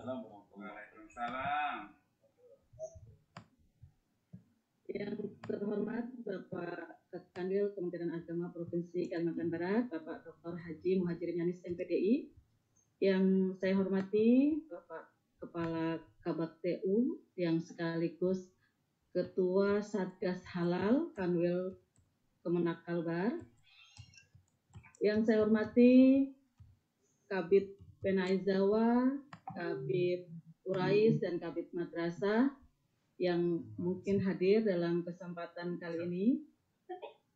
Waalaikumsalam. Yang terhormat Bapak Kanwil Kementerian Agama Provinsi Kalimantan Barat, Bapak Dr. Haji Muhajirin Yanis MPDI. Yang saya hormati Bapak Kepala Kabak TU yang sekaligus Ketua Satgas Halal Kanwil Kemenak Kalbar. Yang saya hormati Kabid Penaizawa, Kabid Urais dan Kabid Madrasah yang mungkin hadir dalam kesempatan kali ini.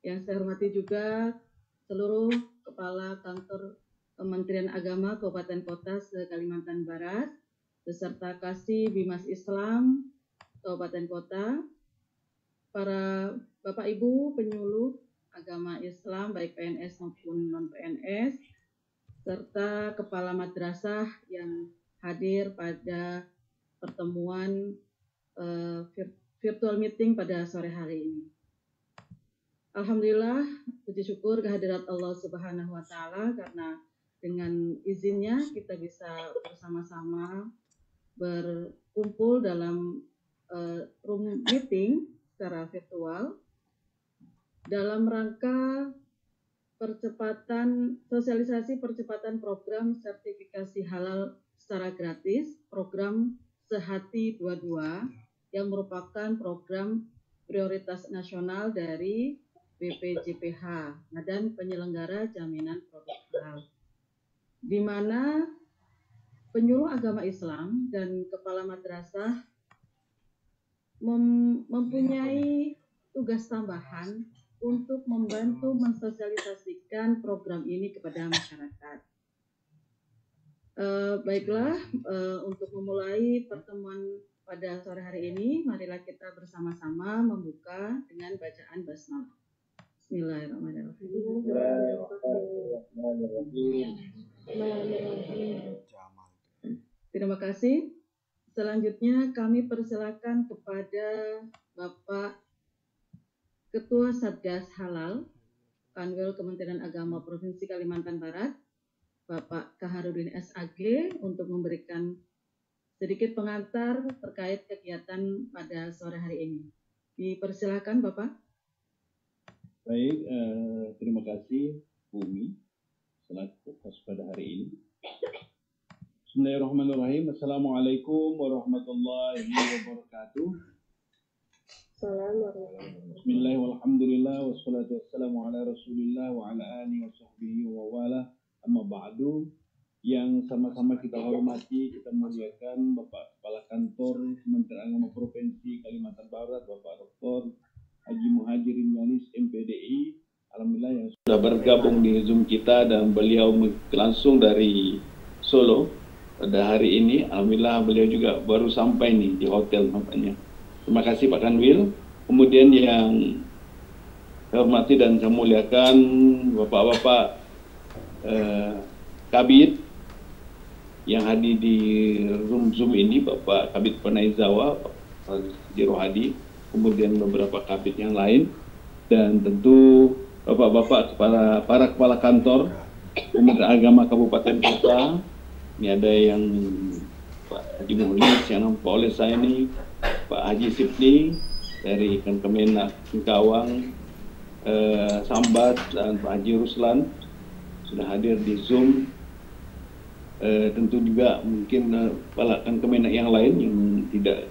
Yang saya hormati juga seluruh Kepala Kantor Kementerian Agama Kabupaten Kota se-Kalimantan Barat, beserta Kasih Bimas Islam Kabupaten Kota, para Bapak Ibu penyuluh agama Islam baik PNS maupun non-PNS, serta Kepala Madrasah yang hadir pada pertemuan virtual meeting pada sore hari ini. Alhamdulillah, puji syukur kehadirat Allah Subhanahu wa Ta'ala, karena dengan izinnya kita bisa bersama-sama berkumpul dalam room meeting secara virtual dalam rangka sosialisasi percepatan program sertifikasi halal secara gratis, program Sehati 22 yang merupakan program prioritas nasional dari BPJPH dan penyelenggara jaminan produk halal, di mana penyuluh agama Islam dan kepala madrasah mempunyai tugas tambahan untuk membantu mensosialisasikan program ini kepada masyarakat. Baiklah, untuk memulai pertemuan pada sore hari ini, marilah kita bersama-sama membuka dengan bacaan basmalah. Bismillahirrahmanirrahim. Terima kasih. Selanjutnya kami persilakan kepada Bapak Ketua Satgas Halal Kanwil Kementerian Agama Provinsi Kalimantan Barat, Bapak Kaharudin SAG, untuk memberikan sedikit pengantar terkait kegiatan pada sore hari ini. Dipersilakan Bapak. Baik, terima kasih Bumi selaku host pada hari ini. Bismillahirrahmanirrahim. Assalamualaikum warahmatullahi wabarakatuh. Bismillahirrahmanirrahim. Alhamdulillah wassalatu wassalamu ala Rasulillah wa ala alihi wa sahbihi wa wala. Amma ba'du. Yang sama-sama kita hormati, kita muliakan Bapak Kepala Kantor Kementerian Agama Provinsi Kalimantan Barat, Bapak Dr. Haji Muhajirin Yanis MPDI. Alhamdulillah yang sudah bergabung di Zoom kita, dan beliau langsung dari Solo pada hari ini. Alhamdulillah beliau juga baru sampai nih di hotel nampaknya. Terima kasih Pak Kanwil. Kemudian yang saya hormati dan saya muliakan Bapak-Bapak Kabid yang hadir di room Zoom ini, Bapak Kabid Penaizawa, Pak Jiro Hadi, kemudian beberapa kabid yang lain, dan tentu Bapak-Bapak para kepala kantor Kementerian Agama Kabupaten Kota. Ini ada yang Pak Haji Muhammad yang nampak oleh saya ini, Pak Haji Sipni dari Kemenak Singkawang, Sambat, dan Pak Haji Ruslan sudah hadir di Zoom. Tentu juga mungkin kepala Kemenak yang lain yang tidak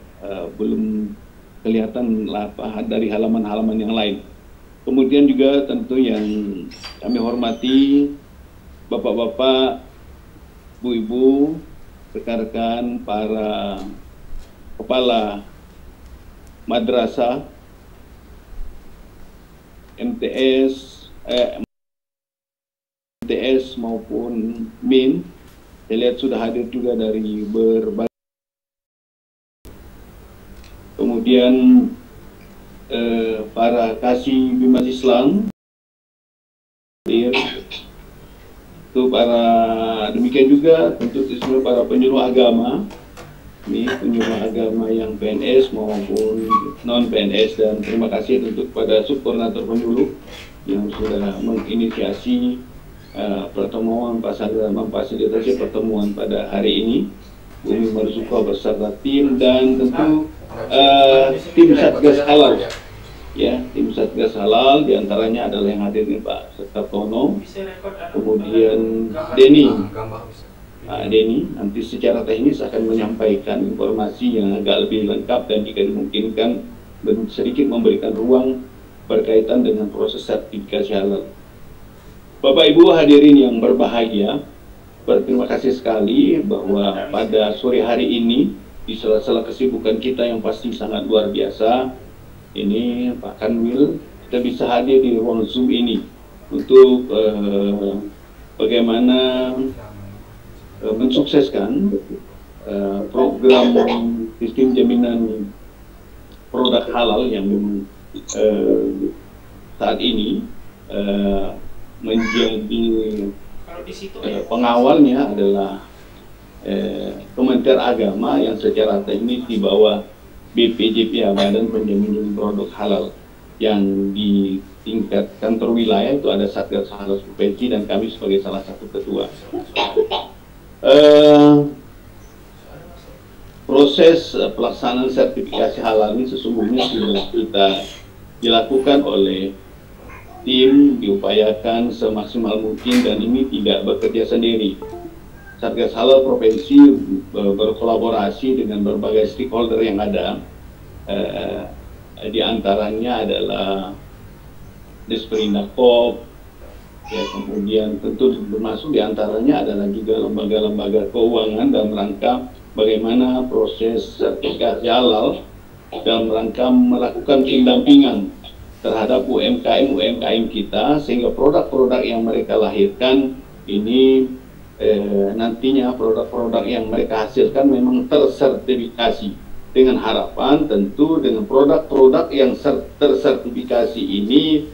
belum kelihatan dari halaman-halaman yang lain. Kemudian juga tentu yang kami hormati Bapak-bapak, Bu-ibu, rekan-rekan para kepala madrasah, MTS maupun MIN. Saya lihat sudah hadir juga dari berbagai. Kemudian para Kasih Bimas Islam, itu para, demikian juga tentu para penyuluh agama, ini penyuluh agama yang PNS maupun non PNS, dan terima kasih tentu kepada subkoordinator penyuluh yang sudah menginisiasi pertemuan memfasilitasi pertemuan pada hari ini. Bumi Marzuka beserta tim, dan tentu tim Satgas Halal. Ya, tim Satgas Halal diantaranya adalah yang hadir nih Pak Sukartono, kemudian Denny. Denny nanti secara teknis akan menyampaikan informasi yang agak lebih lengkap dan jika dimungkinkan sedikit memberikan ruang berkaitan dengan proses sertifikasi halal. Bapak Ibu hadirin yang berbahagia, berterima kasih sekali bahwa pada sore hari ini di sela-sela kesibukan kita yang pasti sangat luar biasa, ini Pak Kanwil, kita bisa hadir di ruang Zoom ini untuk bagaimana mensukseskan program sistem jaminan produk halal yang saat ini menjadi pengawalnya adalah Kementerian Agama yang secara teknis di bawah BPJPH, Badan Penjaminan Produk Halal, yang di tingkat kantor wilayah itu ada Satgas Halal Provinsi dan kami sebagai salah satu ketua. Proses pelaksanaan sertifikasi halal ini sesungguhnya sudah kita dilakukan oleh tim, diupayakan semaksimal mungkin, dan ini tidak bekerja sendiri. Satgas Halal Provinsi berkolaborasi dengan berbagai stakeholder yang ada, di antaranya adalah Disperindak-Pop, ya, kemudian tentu termasuk di antaranya adalah juga lembaga-lembaga keuangan dalam rangka bagaimana proses sertifikasi halal dalam rangka melakukan pendampingan terhadap UMKM kita, sehingga produk-produk yang mereka lahirkan ini nantinya produk-produk yang mereka hasilkan memang tersertifikasi, dengan harapan tentu dengan produk-produk yang tersertifikasi ini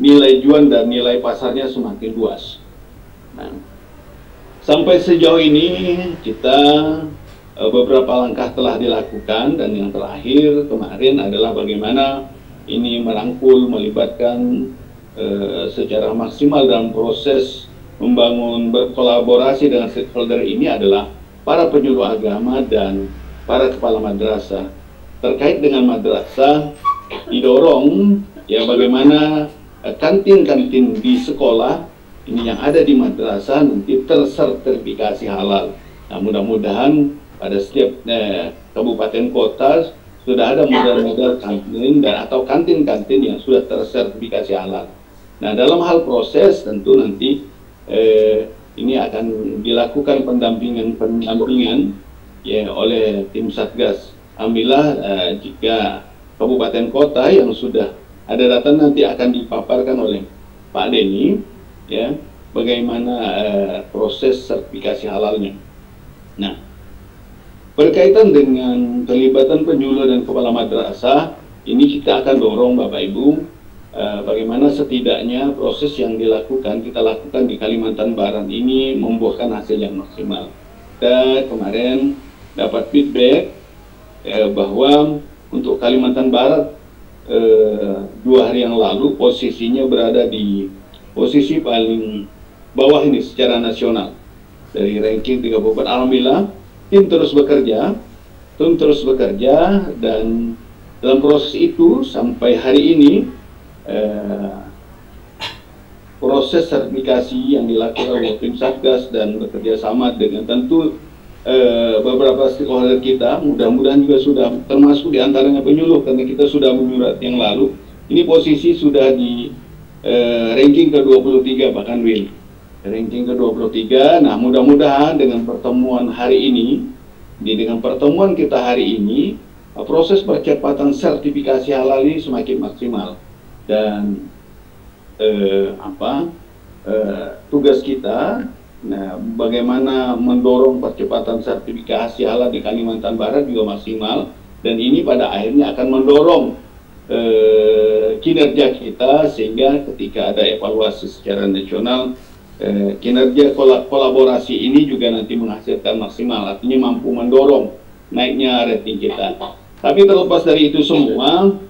nilai jual dan nilai pasarnya semakin luas. Nah, sampai sejauh ini kita beberapa langkah telah dilakukan, dan yang terakhir kemarin adalah bagaimana ini merangkul, melibatkan secara maksimal dalam proses membangun berkolaborasi dengan stakeholder ini adalah para penyuluh agama dan para kepala madrasah. Terkait dengan madrasah, didorong ya bagaimana kantin-kantin di sekolah ini yang ada di madrasah nanti tersertifikasi halal. Nah, mudah-mudahan pada setiap kabupaten kota sudah ada model-model kantin dan atau kantin-kantin yang sudah tersertifikasi halal. Nah, dalam hal proses tentu nanti ini akan dilakukan pendampingan ya oleh tim Satgas. Alhamdulillah jika kabupaten kota yang sudah ada data nanti akan dipaparkan oleh Pak Denny, ya, bagaimana proses sertifikasi halalnya. Nah, berkaitan dengan pelibatan penyuluh dan kepala madrasah, ini kita akan dorong Bapak Ibu, bagaimana setidaknya proses yang kita lakukan di Kalimantan Barat ini membuahkan hasil yang maksimal. Dan kemarin dapat feedback bahwa untuk Kalimantan Barat 2 hari yang lalu posisinya berada di posisi paling bawah ini secara nasional dari ranking 34. Alhamdulillah tim terus bekerja dan dalam proses itu sampai hari ini proses sertifikasi yang dilakukan oleh tim Satgas dan bekerja sama dengan tentu beberapa stakeholder kita, mudah-mudahan juga sudah termasuk diantaranya penyuluh, karena kita sudah menyurat yang lalu. Ini posisi sudah di ranking ke-23 bahkan Will, ranking ke-23. Nah, mudah-mudahan dengan pertemuan hari ini, dengan pertemuan kita hari ini, proses percepatan sertifikasi halal ini semakin maksimal. Dan tugas kita, nah, bagaimana mendorong percepatan sertifikasi halal di Kalimantan Barat juga maksimal, dan ini pada akhirnya akan mendorong kinerja kita, sehingga ketika ada evaluasi secara nasional, kinerja kolaborasi ini juga nanti menghasilkan maksimal, artinya mampu mendorong naiknya rating kita. Tapi terlepas dari itu semua,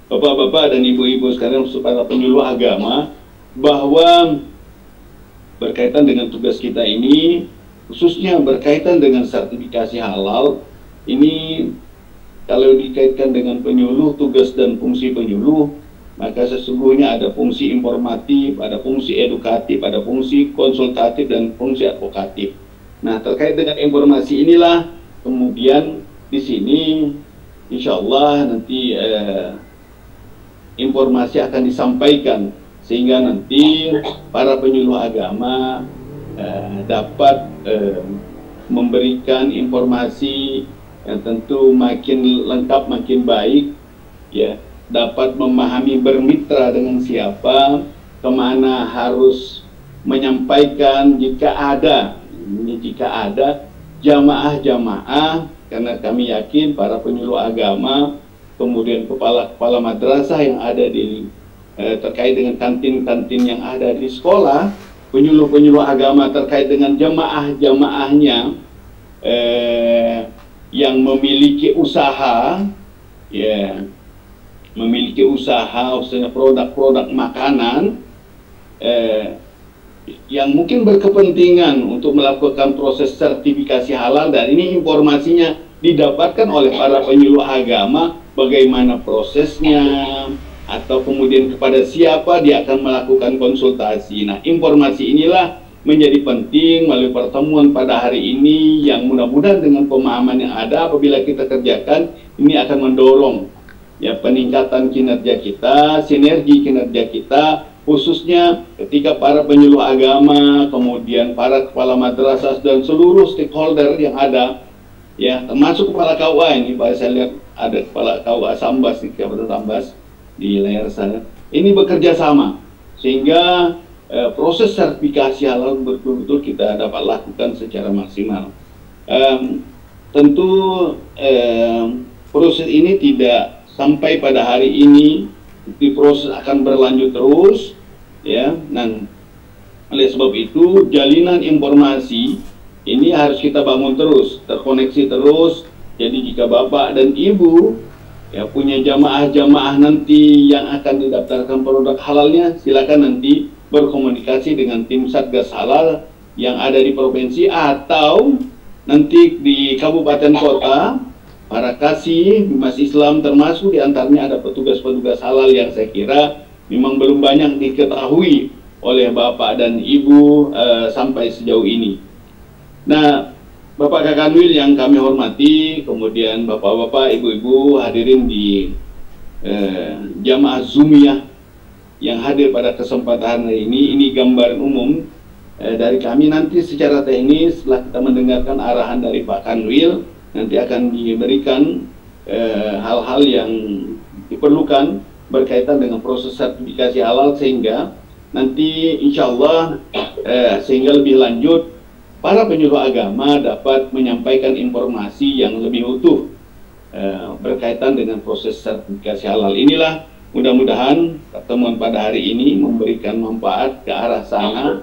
Bapak-bapak dan ibu-ibu sekalian, para penyuluh agama, bahwa berkaitan dengan tugas kita ini, khususnya berkaitan dengan sertifikasi halal. Ini kalau dikaitkan dengan penyuluh, tugas dan fungsi penyuluh, maka sesungguhnya ada fungsi informatif, ada fungsi edukatif, ada fungsi konsultatif, dan fungsi advokatif. Nah, terkait dengan informasi inilah kemudian di sini insya Allah nanti informasi akan disampaikan sehingga nanti para penyuluh agama dapat memberikan informasi yang tentu makin lengkap, makin baik, ya, dapat memahami bermitra dengan siapa, kemana harus menyampaikan jika ada jamaah-jamaah, karena kami yakin para penyuluh agama, kemudian kepala-kepala madrasah yang ada di terkait dengan kantin-kantin yang ada di sekolah, penyuluh-penyuluh agama terkait dengan jamaah-jamaahnya yang memiliki usaha, ya, memiliki usaha, usaha produk-produk makanan yang mungkin berkepentingan untuk melakukan proses sertifikasi halal, dan ini informasinya didapatkan oleh para penyuluh agama, bagaimana prosesnya, atau kemudian kepada siapa dia akan melakukan konsultasi. Nah, informasi inilah menjadi penting melalui pertemuan pada hari ini, yang mudah-mudahan dengan pemahaman yang ada apabila kita kerjakan, ini akan mendorong, ya, peningkatan kinerja kita, sinergi kinerja kita, khususnya ketika para penyuluh agama, kemudian para kepala madrasah dan seluruh stakeholder yang ada, ya, termasuk kepala KUA ini, Pak, saya lihat ada kepala KUA Sambas, Kabupaten Sambas di layar saya, ini bekerja sama sehingga proses sertifikasi halal betul-betul kita dapat lakukan secara maksimal. Tentu proses ini tidak sampai pada hari ini, di proses akan berlanjut terus, ya. Dan oleh sebab itu jalinan informasi ini harus kita bangun terus, terkoneksi terus. Jadi jika Bapak dan Ibu, ya, punya jamaah-jamaah nanti yang akan didaftarkan produk halalnya, silakan nanti berkomunikasi dengan tim Satgas Halal yang ada di provinsi atau nanti di kabupaten kota. Para kasih Bimas Islam termasuk diantaranya ada petugas-petugas halal yang saya kira memang belum banyak diketahui oleh Bapak dan Ibu sampai sejauh ini. Nah, Bapak Kakanwil yang kami hormati, kemudian Bapak-Bapak, Ibu-Ibu hadirin di jamaah Zoomiyah yang hadir pada kesempatan hari ini gambaran umum dari kami. Nanti secara teknis setelah kita mendengarkan arahan dari Pak Kanwil, nanti akan diberikan hal-hal yang diperlukan berkaitan dengan proses sertifikasi halal, sehingga nanti insya Allah sehingga lebih lanjut para penyuluh agama dapat menyampaikan informasi yang lebih utuh berkaitan dengan proses sertifikasi halal. Inilah mudah-mudahan pertemuan pada hari ini memberikan manfaat ke arah sana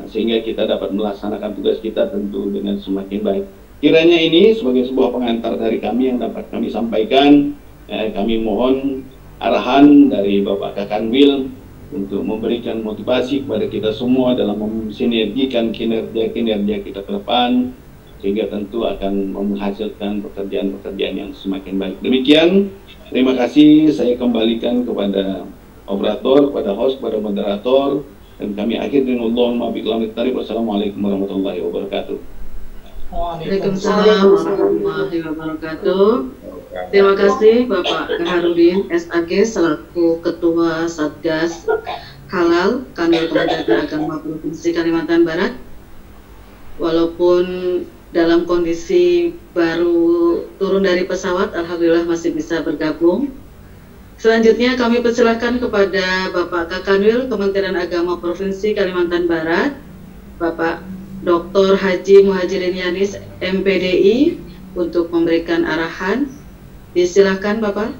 sehingga kita dapat melaksanakan tugas kita tentu dengan semakin baik. Kiranya ini sebagai sebuah pengantar dari kami yang dapat kami sampaikan. Kami mohon arahan dari Bapak Kakanwil untuk memberikan motivasi kepada kita semua dalam mensinergikan kinerja kita ke depan, sehingga tentu akan menghasilkan pekerjaan-pekerjaan yang semakin baik. Demikian, terima kasih. Saya kembalikan kepada operator, kepada host, kepada moderator, dan kami akhiri dengan Allahumma biqlamit tarif. Wassalamualaikum warahmatullahi wabarakatuh. Waalaikumsalam warahmatullahi wabarakatuh. Terima kasih Bapak Kaharudin SAG selaku Ketua Satgas Halal Kanwil Kementerian Agama Provinsi Kalimantan Barat. Walaupun dalam kondisi baru turun dari pesawat, alhamdulillah masih bisa bergabung. Selanjutnya kami persilahkan kepada Bapak Kakanwil Kementerian Agama Provinsi Kalimantan Barat, Bapak Dr. Haji Muhajirin Yanis MPDI, untuk memberikan arahan. Disilakan Bapak.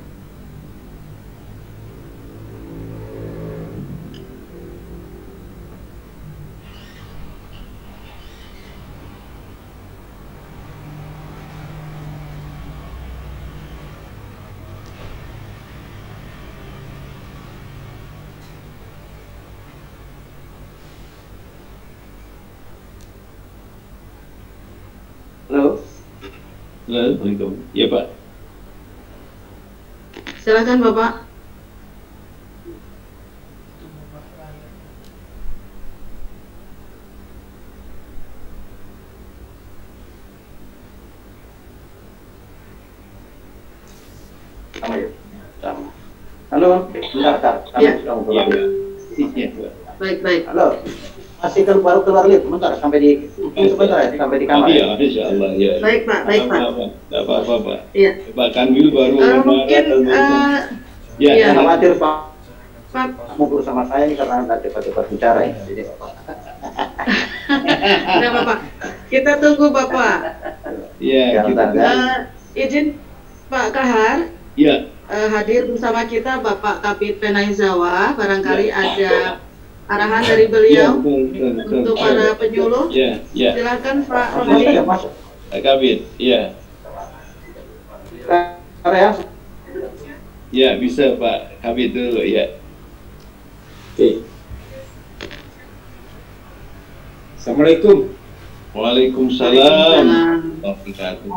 Assalamualaikum. Ya Pak. Silakan Bapak. Halo, bentar. Ya. Iya Pak. Iya Pak. Baik. Halo, masih baru keluar lift, bentar sampai di kamar. Iya, insya Allah ya. Baik Pak. Tidak apa-apa Pak. Iya. Pak Kanwil baru Mungkin ya. iya. Khawatir Pak, Pak. mau bersama saya ini karena nggak cepat-cepat bicara ya. Jadi, Tidak Bapak. Kita tunggu Bapak. Iya. Bentar, ya. Izin Pak Kahar. Iya. Hadir bersama kita Bapak Kabid Penaizawa, barangkali ada arahan dari beliau untuk para penyuluh. Ya. Silakan Pak Masuk Rohadi. ya, masuk. Pak Kabid, ya. Ya. Ya, bisa Pak Kabid dulu ya. Oke. Assalamualaikum. Waalaikumsalam. Wabarakatuh.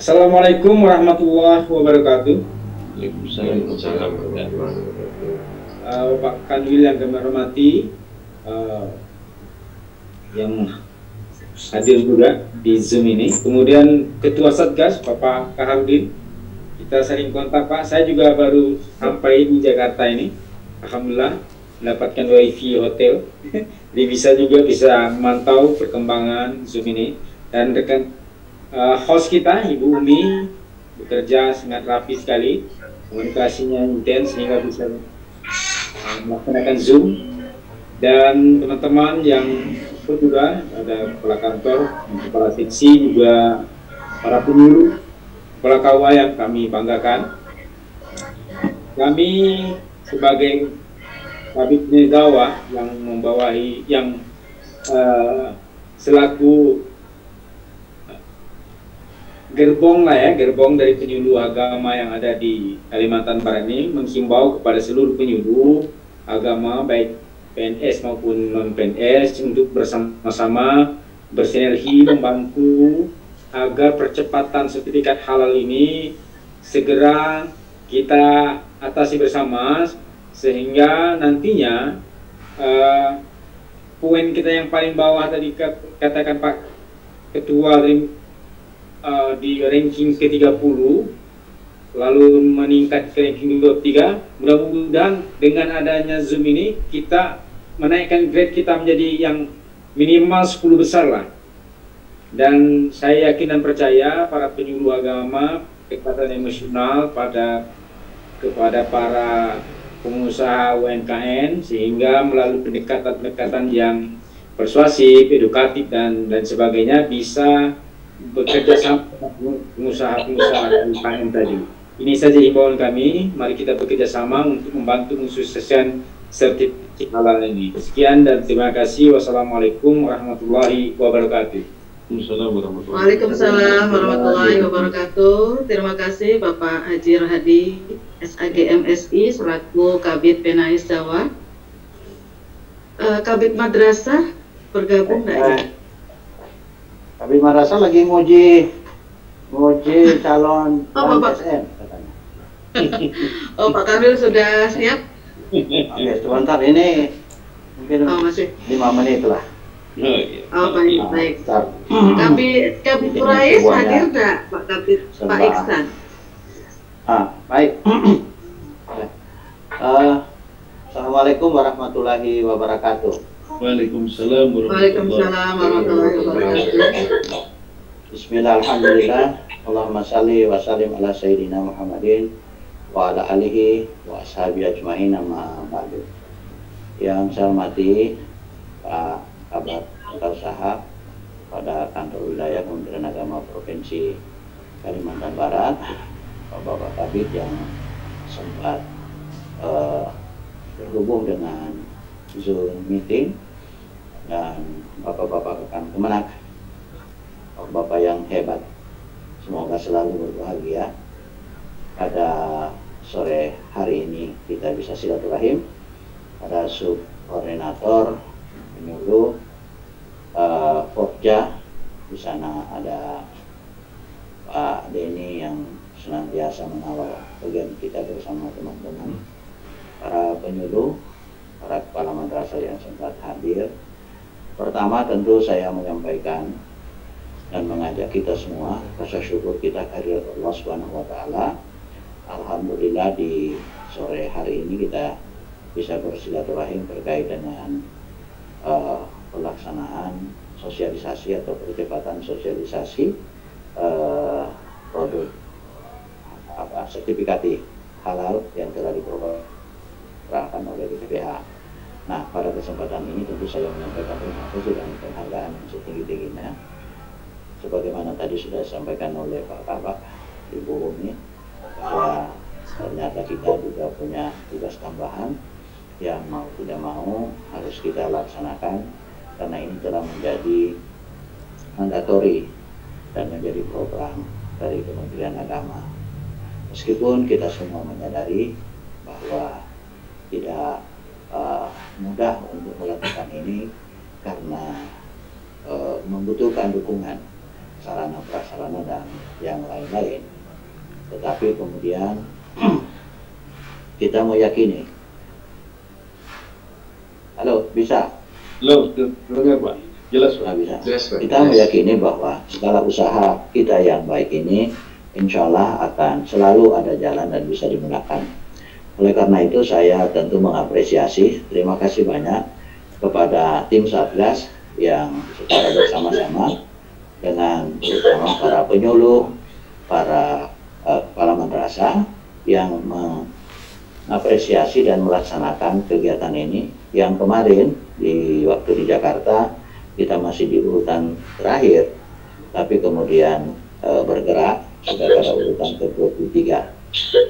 Assalamualaikum warahmatullahi wabarakatuh. Waalaikumsalam. Pak Kanwil yang kami hormati, yang hadir juga di Zoom ini. Kemudian Ketua Satgas Bapak Kaharudin, kita sering kontak Pak. Saya juga baru sampai di Jakarta ini. Alhamdulillah mendapatkan wifi hotel. Jadi bisa memantau perkembangan Zoom ini. Dan rekan host kita Ibu Umi bekerja sangat rapi sekali, komunikasinya intens sehingga bisa melaksanakan Zoom. Dan teman-teman yang ikut juga ada kepala kantor, kepala seksi, juga para penyuluh, kepala KUA yang kami banggakan. Kami sebagai Kabid Penaizawa yang membawahi selaku gerbong dari penyuluh agama yang ada di Kalimantan Barat ini, menghimbau kepada seluruh penyuluh agama baik PNS maupun non-PNS untuk bersama-sama bersinergi membantu agar percepatan sertifikat halal ini segera kita atasi bersama, sehingga nantinya poin kita yang paling bawah tadi katakan Pak Ketua di ranking ke-30 lalu meningkat ke ranking 23. Mudah-mudahan dengan adanya Zoom ini kita menaikkan grade kita menjadi yang minimal 10 besar lah. Dan saya yakin dan percaya para penyuluh agama kekuatan emosional kepada para pengusaha UMKM, sehingga melalui pendekatan-pendekatan yang persuasif, edukatif dan sebagainya bisa bekerja sama pengusaha-pengusaha UMKM tadi. Ini saja himbauan kami. Mari kita bekerja sama untuk membantu mensukseskan sertifikat halal ini. Sekian dan terima kasih. Wassalamualaikum warahmatullahi wabarakatuh. Waalaikumsalam warahmatullahi wabarakatuh. Terima kasih Bapak Haji Rohadi, SAG MSI selaku Kabid Penaizawa. Kabid Madrasah bergabung enggak ya? Kabid Madrasah lagi nguji calon SN katanya. Oh, Pak Kamil sudah siap? Oke, sebentar ini mungkin masih 5 menit lah. Oh, baik. Start. Kabid Quraisy hadir enggak Pak Kabid? Pak Iksan. Baik. Assalamualaikum warahmatullahi wabarakatuh. Waalaikumsalam warahmatullahi wabarakatuh. Bismillah, alhamdulillah. Allahumma salli wa sallim ala sayyidina Muhammadin wa ala alihi wa ashabihi ajma'in, amma ba'du. Yang saya hormati Pak Kabar Usaha pada kantor wilayah Kementerian Agama Provinsi Kalimantan Barat, Bapak Kabid yang sempat berhubung dengan Zoom meeting, dan bapak-bapak rekan kemenak, bapak yang hebat, semoga selalu berbahagia. Pada sore hari ini kita bisa silaturahim pada subkoordinator penyuluh Pokja. Di sana ada Pak Denny yang senantiasa mengawal kegiatan kita bersama teman-teman, para penyuluh, para kepala madrasah yang sempat hadir. Pertama tentu saya menyampaikan dan mengajak kita semua rasa syukur kita kehadirat Allah Subhanahu wa taala. Alhamdulillah di sore hari ini kita bisa bersilaturahim terkait dengan pelaksanaan sosialisasi atau percepatan sosialisasi produk sertifikat halal yang telah diprogramkan oleh BPH. Nah, pada kesempatan ini tentu saya menyampaikan terima kasih dan penghargaan yang setinggi-tingginya. Sebagaimana tadi sudah disampaikan oleh Pak Kabak, Ibu Umi, bahwa ternyata kita juga punya tugas tambahan yang mau tidak mau harus kita laksanakan karena ini telah menjadi mandatori dan menjadi program dari Kementerian Agama. Meskipun kita semua menyadari bahwa tidak mudah untuk melakukan ini karena membutuhkan dukungan sarana prasarana dan yang lain-lain. Tetapi kemudian kita meyakini. Halo, bisa? Halo, dengar Pak. Jelas Pak. Bisa. Kita meyakini bahwa segala usaha kita yang baik ini insya Allah akan selalu ada jalan dan bisa digunakan. Oleh karena itu saya tentu mengapresiasi, terima kasih banyak kepada tim Satgas yang secara bersama-sama dengan terutama para penyuluh, para kepala madrasah yang mengapresiasi dan melaksanakan kegiatan ini. Yang kemarin di waktu di Jakarta kita masih di urutan terakhir, tapi kemudian bergerak sudah pada urutan ke-23.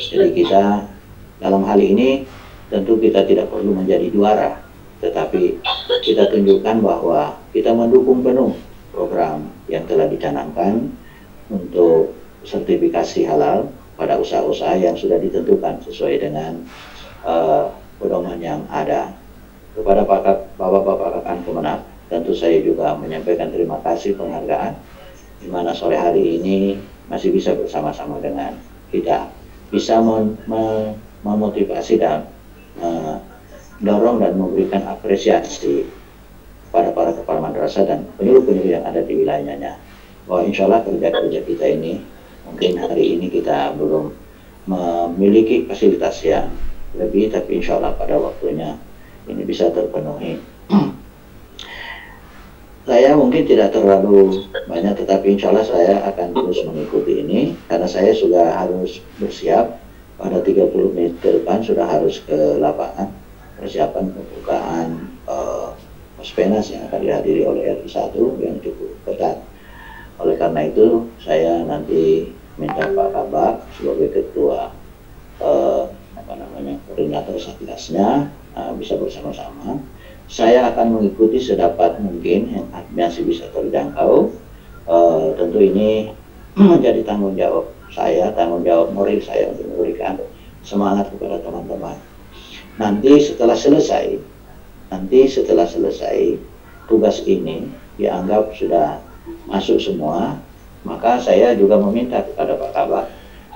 Jadi kita dalam hal ini tentu kita tidak perlu menjadi juara, tetapi kita tunjukkan bahwa kita mendukung penuh program yang telah dicanangkan untuk sertifikasi halal pada usaha-usaha yang sudah ditentukan sesuai dengan pedoman yang ada. Kepada Bapak-Bapak rekan Kemenag, tentu saya juga menyampaikan terima kasih penghargaan di mana sore hari ini masih bisa bersama-sama dengan kita, bisa memotivasi dan mendorong dan memberikan apresiasi pada para kepala madrasah dan penyuluh-penyuluh yang ada di wilayahnya, bahwa insya Allah kerja-kerja kita ini mungkin hari ini kita belum memiliki fasilitas yang lebih, tapi insya Allah pada waktunya ini bisa terpenuhi. Saya mungkin tidak terlalu banyak, tetapi insya Allah saya akan terus mengikuti ini karena saya sudah harus bersiap pada 30 menit ke depan sudah harus ke lapangan persiapan pembukaan Pospenas yang akan dihadiri oleh RI1 yang cukup ketat. Oleh karena itu saya nanti minta Pak Kabak sebagai ketua koordinator satgasnya bisa bersama-sama. Saya akan mengikuti sedapat mungkin yang masih bisa terjangkau. Tentu ini menjadi tanggung jawab saya, tanggung jawab moral saya untuk memberikan semangat kepada teman-teman. Nanti setelah selesai tugas ini dianggap sudah masuk semua, maka saya juga meminta kepada Pak Kabak,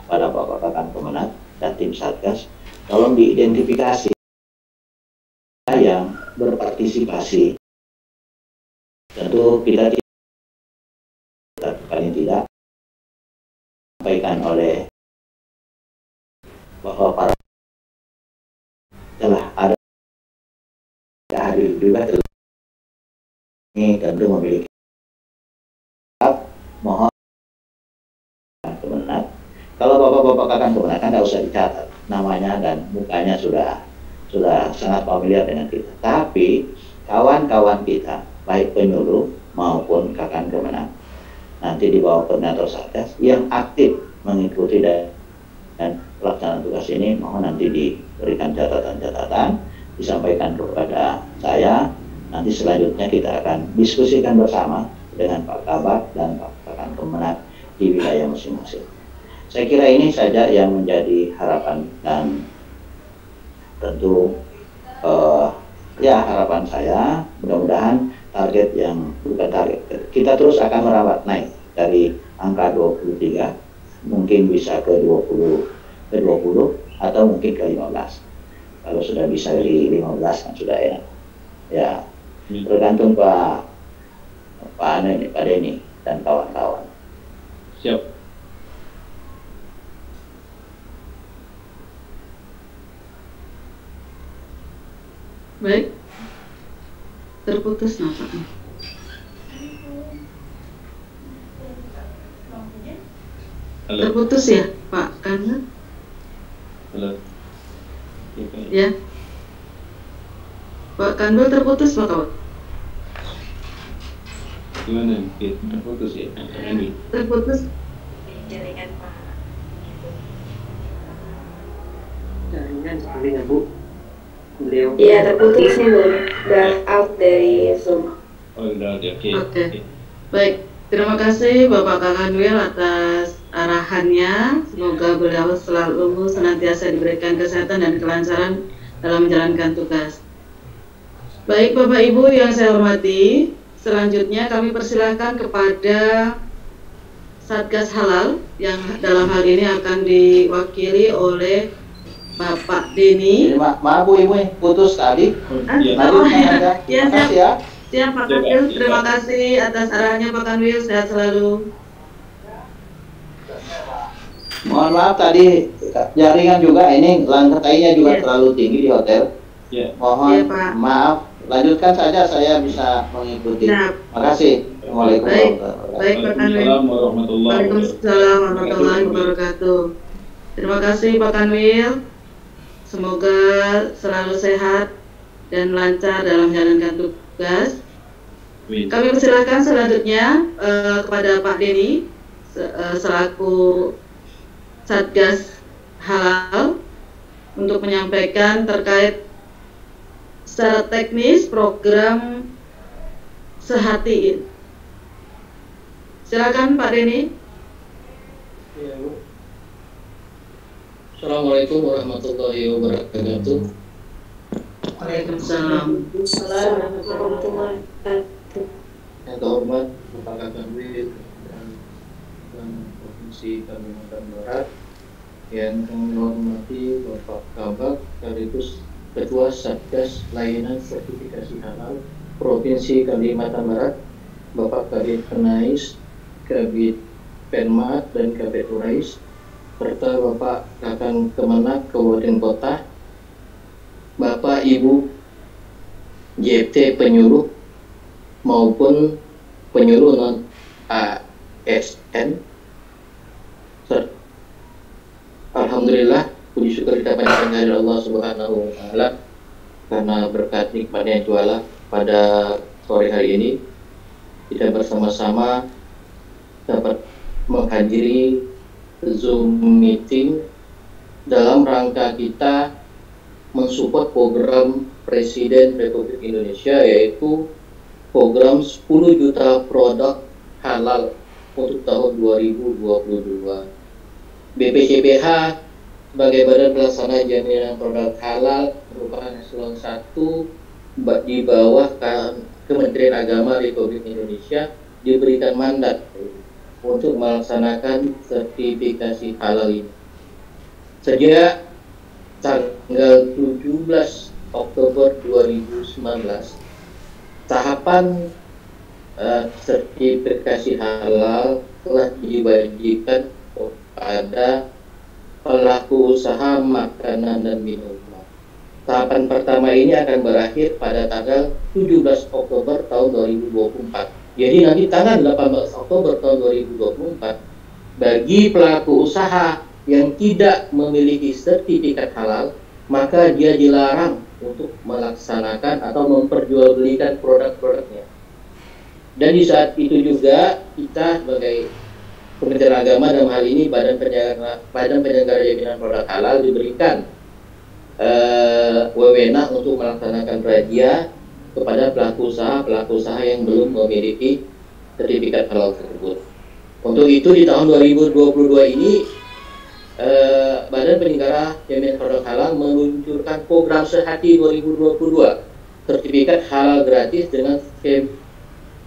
pada Bapak Kakan Kemenag dan tim Satgas, tolong diidentifikasi yang berpartisipasi. Tentu kita tidak sampaikan oleh bahwa para telah ada hadir juga ini tentu memiliki mohon Kemenag. Kalau Bapak-Bapak Kakan Kemenag kan tidak usah dicatat namanya dan mukanya sudah sangat familiar dengan kita. Tapi kawan-kawan kita baik penyuluh maupun Kakan Kemenag nanti di bawah koordinator Satgas yang aktif mengikuti dan pelaksanaan tugas ini, mohon nanti diberikan catatan-catatan, disampaikan kepada saya. Nanti selanjutnya kita akan diskusikan bersama dengan Pak Kabak dan Pak Kakan Kemenag di wilayah masing-masing. Saya kira ini saja yang menjadi harapan dan tentu harapan saya mudah-mudahan target yang bukan target. Kita terus akan merawat naik dari angka 23, mungkin bisa ke 20 atau mungkin ke 15. Kalau sudah bisa di 15 kan sudah enak. Ya, tergantung Pak Denny dan kawan-kawan. Siap. Baik. Terputus nampaknya. Halo. Terputus ya, Pak Kanwil? Halo. Ya. Pak Kanwil terputus, Pak Kawat? Gimana? Terputus ya? Ini. Terputus. Jaringan Pak. Jaringan sepertinya Bu. Beliau. Iya terputus nih Bu. Udah out dari Zoom. Oh udah, oke. Oke. Baik, terima kasih Bapak Kanwil atas arahannya. Semoga beliau selalu senantiasa diberikan kesehatan dan kelancaran dalam menjalankan tugas. Baik Bapak Ibu yang saya hormati, selanjutnya kami persilahkan kepada Satgas Halal yang dalam hal ini akan diwakili oleh Bapak Denny. Maaf Bu Ibu, putus tadi. Iya. Lanjutkan aja. Ya, Terima kasih ya. siap Pak Kanwil. Terima kasih atas arahannya Pak Kanwil. Sehat selalu. Mohon maaf tadi jaringan juga ini lantainya juga Iya. terlalu tinggi di hotel. Ya. Mohon Iya, Pak. maaf. Lanjutkan saja, saya bisa mengikuti. Nah, Terima kasih. Assalamualaikum Baik. warahmatullahi wabarakatuh. baik Pak Kanwil. Waalaikumsalam warahmatullahi Waalaikumsalam warahmatullahi wabarakatuh. Terima kasih Pak Kanwil. Semoga selalu sehat dan lancar dalam menjalankan tugas. Amin. Kami persilahkan selanjutnya kepada Pak Denny selaku Satgas Halal untuk menyampaikan terkait secara teknis program Sehati. Silakan Pak Denny. Ya, Bu. Assalamualaikum warahmatullahi wabarakatuh. Waalaikumsalam. Assalamualaikum warahmatullahi wabarakatuh. Yang terhormat Bapak Kanwil dan Provinsi Kalimantan Barat, yang kami hormati Bapak Kabak sekaligus Ketua Satgas Layanan Sertifikasi Halal Provinsi Kalimantan Barat, Bapak Kabit Penais, Kabit Penmat dan Kabit Urais, serta Bapak Kakang Kemenak Kabupaten Kota, Bapak Ibu JT penyuluh maupun penyuluh non ASN. Alhamdulillah, puji syukur kita panjatkan dari Allah Subhanahu wa Ta'ala karena berkat nikmatnya jualah pada sore hari ini kita bersama-sama dapat menghadiri Zoom meeting dalam rangka kita mensupport program Presiden Republik Indonesia, yaitu program 10 juta produk halal untuk tahun 2022. BPCPH sebagai Badan Pelaksana Jaminan Produk Halal merupakan eselon 1 di bawah Kementerian Agama Republik Indonesia diberikan mandat untuk melaksanakan sertifikasi halal ini. Sejak tanggal 17 Oktober 2019, tahapan sertifikasi halal telah diwajibkan kepada pelaku usaha makanan dan minuman. Tahapan pertama ini akan berakhir pada tanggal 17 Oktober tahun 2024. Jadi nanti tanggal 18 Oktober tahun 2024, bagi pelaku usaha yang tidak memiliki sertifikat halal, maka dia dilarang untuk melaksanakan atau memperjualbelikan produk-produknya. Dan di saat itu juga kita sebagai Kementerian Agama dalam hal ini Badan Penyelenggara Jaminan Produk Halal diberikan wewenang untuk melaksanakan razia kepada pelaku usaha yang belum memiliki sertifikat halal tersebut. Untuk itu di tahun 2022 ini Badan Penyelenggara Jaminan Produk Halal meluncurkan program Sehati 2022, sertifikat halal gratis dengan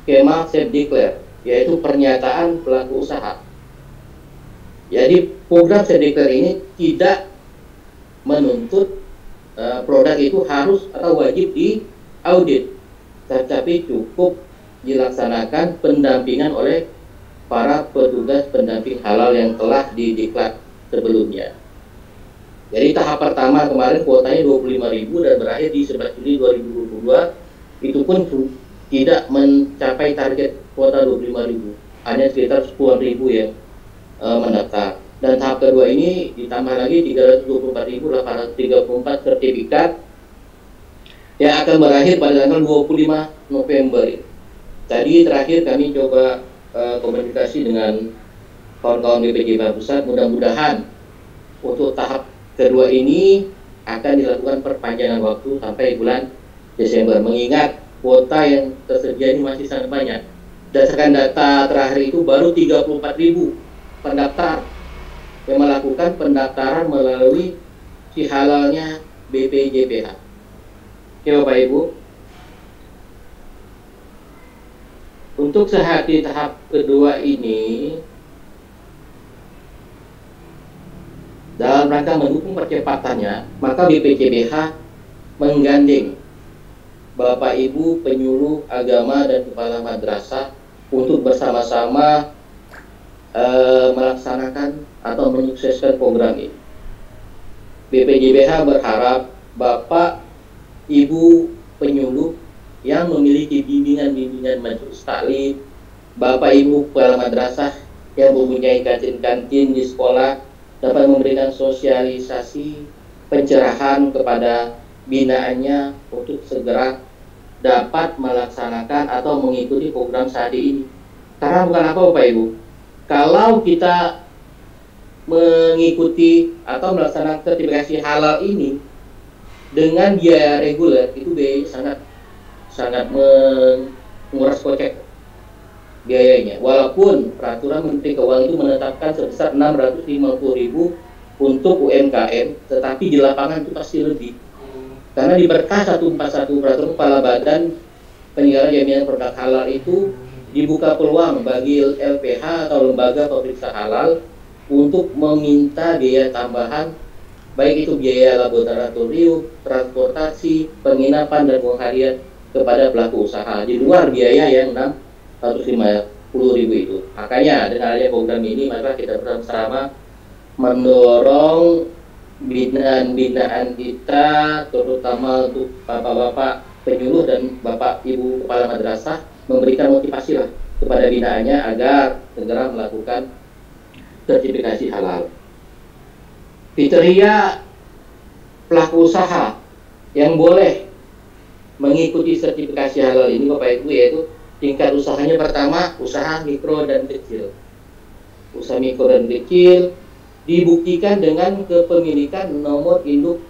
skema self declare, yaitu pernyataan pelaku usaha. Jadi program self declare ini tidak menuntut produk itu harus atau wajib diaudit, tetapi cukup dilaksanakan pendampingan oleh para petugas pendamping halal yang telah dideklar sebelumnya. Jadi tahap pertama kemarin kuotanya 25.000 dan berakhir di 11 Juli 2022, itu pun tidak mencapai target kuota 25.000, hanya sekitar 10.000 yang mendaftar. Dan tahap kedua ini ditambah lagi 324.834 sertifikat yang akan berakhir pada tanggal 25 November. Tadi terakhir kami coba komunikasi dengan kawan-kawan BPJPH Pusat, mudah-mudahan untuk tahap kedua ini akan dilakukan perpanjangan waktu sampai bulan Desember, mengingat kuota yang tersedia ini masih sangat banyak. Berdasarkan data terakhir itu baru 34.000 pendaftar yang melakukan pendaftaran melalui si halalnya BPJPH. Oke Bapak Ibu, untuk di tahap kedua ini, dalam rangka mendukung percepatannya, maka BPJPH menggandeng Bapak Ibu penyuluh agama dan kepala madrasah untuk bersama-sama melaksanakan atau menyukseskan program ini. BPJPH berharap Bapak Ibu penyuluh yang memiliki bimbingan-bimbingan majelis taklim, Bapak Ibu kepala madrasah yang mempunyai kantin-kantin di sekolah dapat memberikan sosialisasi pencerahan kepada binaannya untuk segera dapat melaksanakan atau mengikuti program SADI ini. Karena bukan apa Bapak Ibu, kalau kita mengikuti atau melaksanakan sertifikasi halal ini dengan biaya reguler, itu biayanya sangat menguras kocek biayanya. Walaupun peraturan Menteri Keuangan itu menetapkan sebesar 650.000 untuk UMKM, tetapi di lapangan itu pasti lebih. Karena di Berkah 141 peraturan Kepala Badan Penyelenggara Jaminan Produk Halal itu dibuka peluang bagi LPH atau lembaga pemeriksa halal untuk meminta biaya tambahan, baik itu biaya laboratorium, transportasi, penginapan, dan pengharian kepada pelaku usaha di luar biaya yang 650.000 itu. Makanya dengan adanya program ini, maka kita bersama mendorong binaan-binaan kita, terutama untuk bapak-bapak penyuluh dan bapak ibu kepala madrasah, memberikan motivasi lah kepada binaannya agar segera melakukan sertifikasi halal. Kriteria pelaku usaha yang boleh mengikuti sertifikasi halal ini Bapak Ibu yaitu tingkat usahanya pertama usaha mikro dan kecil. Usaha mikro dan kecil dibuktikan dengan kepemilikan nomor induk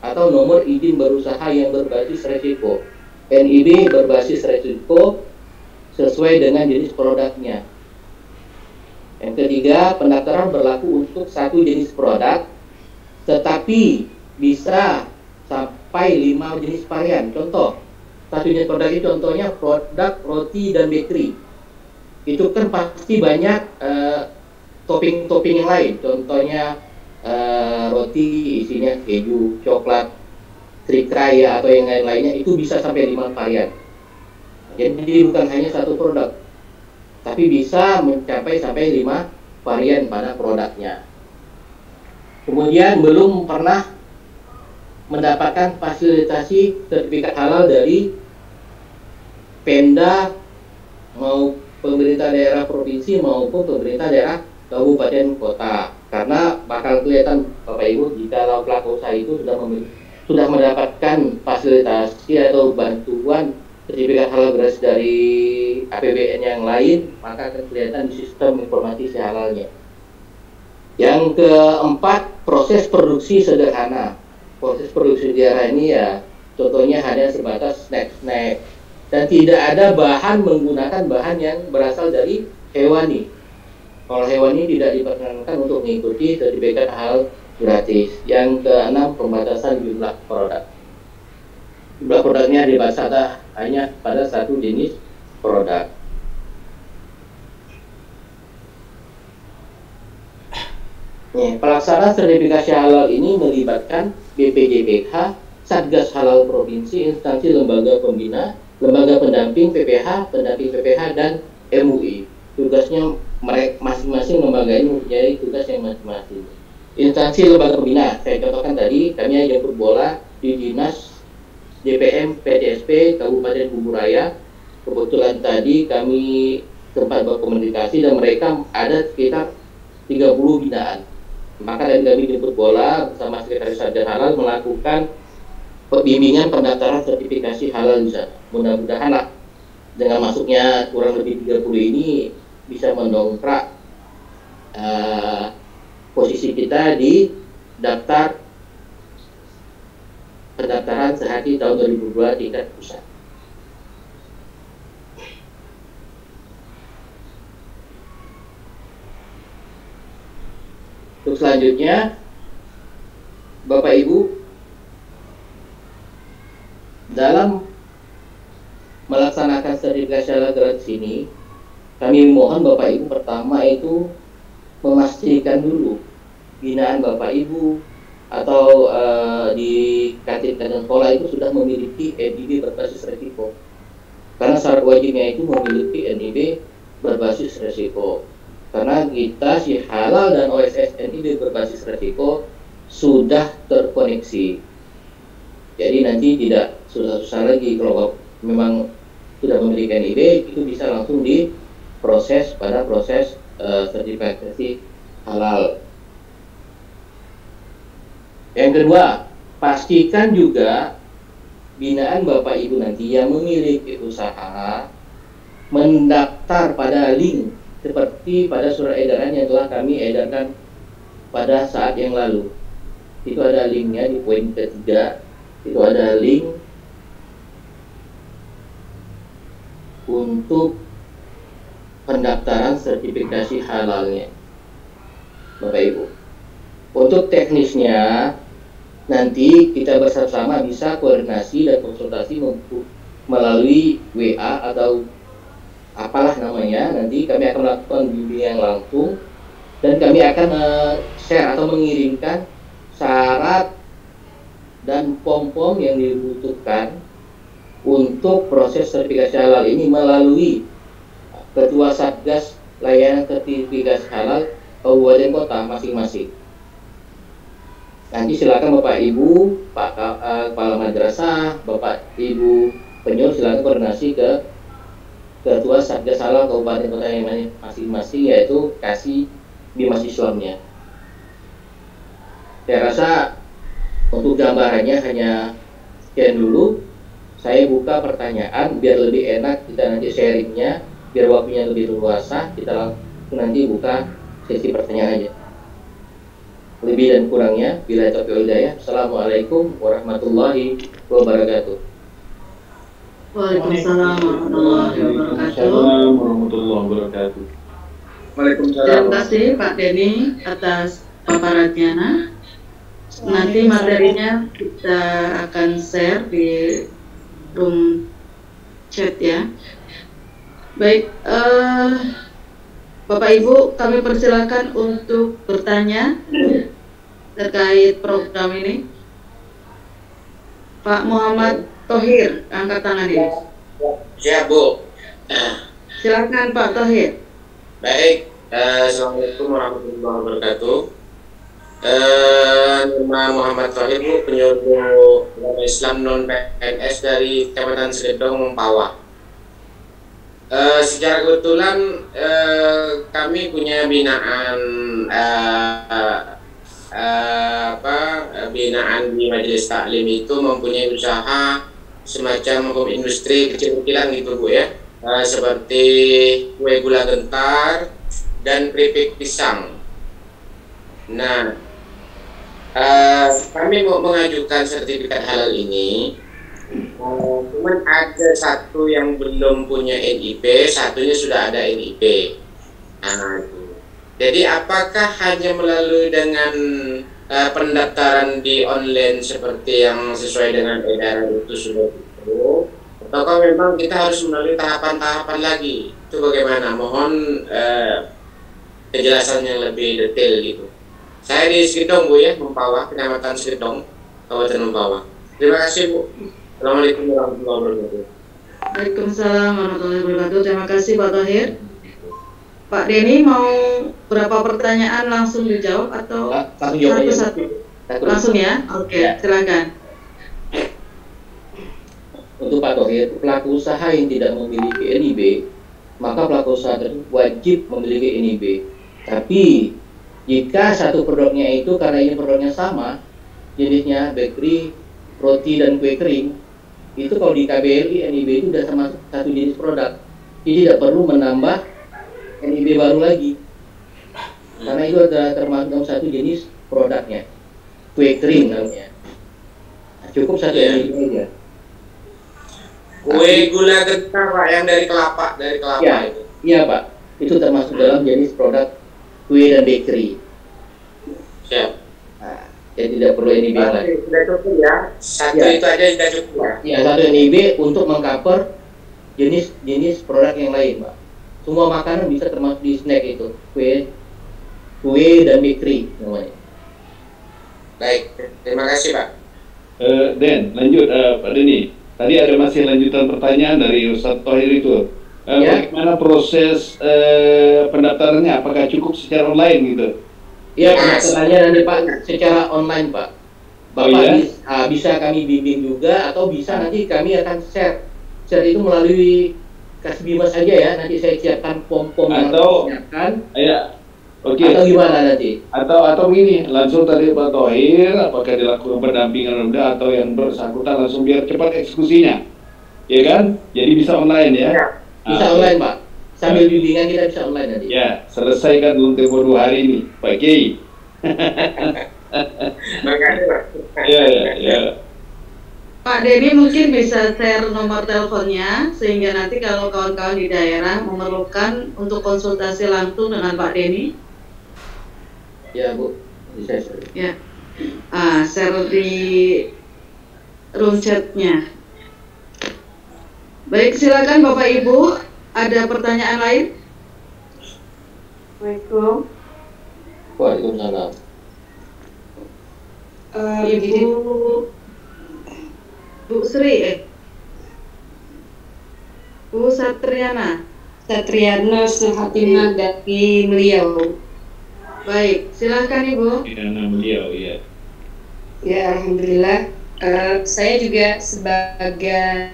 atau nomor izin berusaha yang berbasis resiko. NIB berbasis resiko sesuai dengan jenis produknya. Yang ketiga, pendaftaran berlaku untuk satu jenis produk, tetapi bisa sampai 5 jenis varian. Contoh, satu jenis produk itu contohnya produk roti dan bakery. Itu kan pasti banyak topping-topping yang lain. Contohnya roti isinya keju, coklat, trikraya atau yang lain-lainnya, itu bisa sampai 5 varian. Jadi bukan hanya satu produk, tapi bisa mencapai sampai 5 varian pada produknya. Kemudian belum pernah mendapatkan fasilitasi sertifikat halal dari Pemda mau pemerintah daerah provinsi maupun pemerintah daerah kabupaten kota. Karena bakal kelihatan Bapak Ibu jika pelaku usaha itu sudah mendapatkan fasilitasi atau bantuan sertifikat halal gratis dari APBN yang lain, maka akan kelihatan di sistem informasi si halalnya. Yang keempat, proses produksi sederhana. Proses produksi sederhana ini ya contohnya hanya sebatas snack-snack dan tidak ada bahan menggunakan bahan yang berasal dari hewani. Kalau hewani tidak diperkenankan untuk mengikuti sertifikat halal gratis. Yang keenam, pembatasan jumlah produk. Jumlah produknya dibatasi hanya pada satu jenis produk. Pelaksanaan sertifikasi halal ini melibatkan BPJPH, Satgas Halal Provinsi, instansi lembaga pembina, lembaga pendamping PPH, dan MUI. Tugasnya mereka masing-masing lembaga ini mempunyai tugas yang masing-masing. Instansi lembaga pembina, saya contohkan tadi, kami jemput bola di Dinas DPM PTSP Kabupaten Buburaya. Kebetulan tadi kami sempat berkomunikasi dan mereka ada sekitar 30 binaan. Maka dari kami jemput bola bersama Sekretaris Satgas Halal melakukan pembimbingan pendaftaran sertifikasi halal di sana. Mudah-mudahan lah dengan masuknya kurang lebih 30 ini bisa mendongkrak posisi kita di daftar pendaftaran sehari tahun 2002 tingkat pusat. Untuk selanjutnya, Bapak Ibu, dalam melaksanakan sertifikasi halal gratis ini, kami mohon Bapak Ibu pertama itu memastikan dulu binaan Bapak Ibu atau di kantin sekolah itu sudah memiliki NIB berbasis resiko. Karena syarat wajibnya itu memiliki NIB berbasis resiko. Karena kita si halal dan OSS NIB berbasis resiko sudah terkoneksi. Jadi nanti tidak susah-susah lagi kalau memang sudah memiliki NIB, itu bisa langsung diproses pada proses sertifikasi halal. Yang kedua, pastikan juga binaan Bapak Ibu nanti yang memiliki usaha mendaftar pada link seperti pada surat edaran yang telah kami edarkan pada saat yang lalu. Itu ada linknya di poin ketiga. Itu ada link untuk pendaftaran sertifikasi halalnya, Bapak Ibu. Untuk teknisnya nanti kita bersama-sama bisa koordinasi dan konsultasi melalui WA atau apalah namanya. Nanti kami akan melakukan bimbingan langsung dan kami akan share atau mengirimkan syarat dan form-form yang dibutuhkan untuk proses sertifikasi halal ini melalui Ketua Satgas Layanan Sertifikasi Halal Kabupaten Kota masing-masing. Nanti silakan Bapak Ibu, Pak Kepala Madrasah, Bapak Ibu Penyuluh silakan koordinasi ke Ketua Satgas Halal Kabupaten Kota yang masing-masing, yaitu kasih Bimas Islamnya. Saya rasa untuk gambarannya hanya sekian dulu. Saya buka pertanyaan biar lebih enak kita nanti sharingnya, biar waktunya lebih luasa. Kita langsung nanti buka sesi pertanyaan aja. Lebih dan kurangnya, bila taufiq wal hidayah. Assalamualaikum warahmatullahi wabarakatuh. Waalaikumsalam warahmatullahi wabarakatuh. Waalaikumsalam warahmatullahi wabarakatuh. Terima kasih Pak Denny atas paparannya. Nanti materinya kita akan share di room chat ya. Baik, Bapak Ibu, kami persilakan untuk bertanya terkait program ini. Pak Muhammad Thohir, angkat tangan ini. Siap, Bu. Silakan Pak Thohir. Baik, Assalamualaikum warahmatullahi wabarakatuh. Nama Muhammad Thohir, Bu, penyuluh Islam non-PNS dari Kecamatan Sedong, Mempawah. Secara kebetulan kami punya binaan binaan di Majelis Taklim itu mempunyai usaha semacam home industri kecil-kecilan gitu, Bu ya. Seperti kue gula gentar dan keripik pisang. Nah, kami mau mengajukan sertifikat halal ini, cuman ada satu yang belum punya NIP, satunya sudah ada NIP. Jadi apakah hanya melalui dengan pendaftaran di online seperti yang sesuai dengan edaran itu sudah cukup, Ataukah memang kita harus melalui tahapan-tahapan lagi? Itu bagaimana? Mohon kejelasan yang lebih detail gitu. Saya di Sekedong Bu ya, Mempawah, Kecamatan Sekedong, Kabupaten Mempawah. Terima kasih Bu. Assalamualaikum warahmatullahi wabarakatuh. Waalaikumsalam warahmatullahi wabarakatuh. Terima kasih Pak Thohir. Pak Denny mau berapa pertanyaan langsung dijawab atau satu-satu? Langsung ya? Oke, silakan. Untuk Pak Thohir, pelaku usaha yang tidak memiliki NIB, maka pelaku usaha tersebut wajib memiliki NIB. Tapi jika satu produknya itu karena ini produknya sama, jenisnya bakery, roti dan kue kering, itu kalau di KBRI NIB itu sudah termasuk satu jenis produk. Jadi tidak perlu menambah NIB baru lagi, karena itu adalah termasuk dalam satu jenis produknya, kue kering namanya. Cukup satu NIB aja. Kue gula getah Pak, yang dari kelapa Ya, itu. Iya Pak, itu termasuk dalam jenis produk kue dan bakery. Siap. Nah, ya tidak perlu NIB lagi. Sudah cukup ya. Satu Ya. itu aja sudah cukup ya. Ya, satu NIB untuk mengcover jenis produk yang lain Pak. Semua makanan bisa termasuk di snack itu, kue dan bakery namanya. Baik, terima kasih Pak. Den, lanjut Pak Denny. Tadi ada masih lanjutan pertanyaan dari Ustadz Thohir itu. Ya. Bagaimana proses pendaftarannya? Apakah cukup secara online gitu? Iya, pendaftarannya nanti Pak secara online Pak. Bapak bisa kami bimbing juga, atau bisa nanti kami akan share itu melalui Kasbima saja ya. Nanti saya siapkan form-form yang harus disiapkan. Ya. Oke. Atau gimana nanti? Atau begini, langsung tadi Pak Thohir, apakah dilakukan pendampingan rendah atau yang bersangkutan langsung biar cepat eksekusinya, ya kan? Jadi bisa online ya? Bisa online Pak. Sambil bimbingan kita bisa online nanti. Ya, selesaikan dalam tempo 2 hari ini, Pak Kiai. Makasih Pak. Ya. Pak Denny mungkin bisa share nomor teleponnya sehingga nanti kalau kawan-kawan di daerah memerlukan untuk konsultasi langsung dengan Pak Denny. Ya Bu, bisa share. Ya, share di room chatnya. Baik, silakan Bapak Ibu. Ada pertanyaan lain? Assalamualaikum. Waalaikumsalam. Bu Sri, Bu Satriana Suhatina dari Beliau. Baik, silahkan Ibu. Ya, beliau, ya. Ya, alhamdulillah. Saya juga sebagai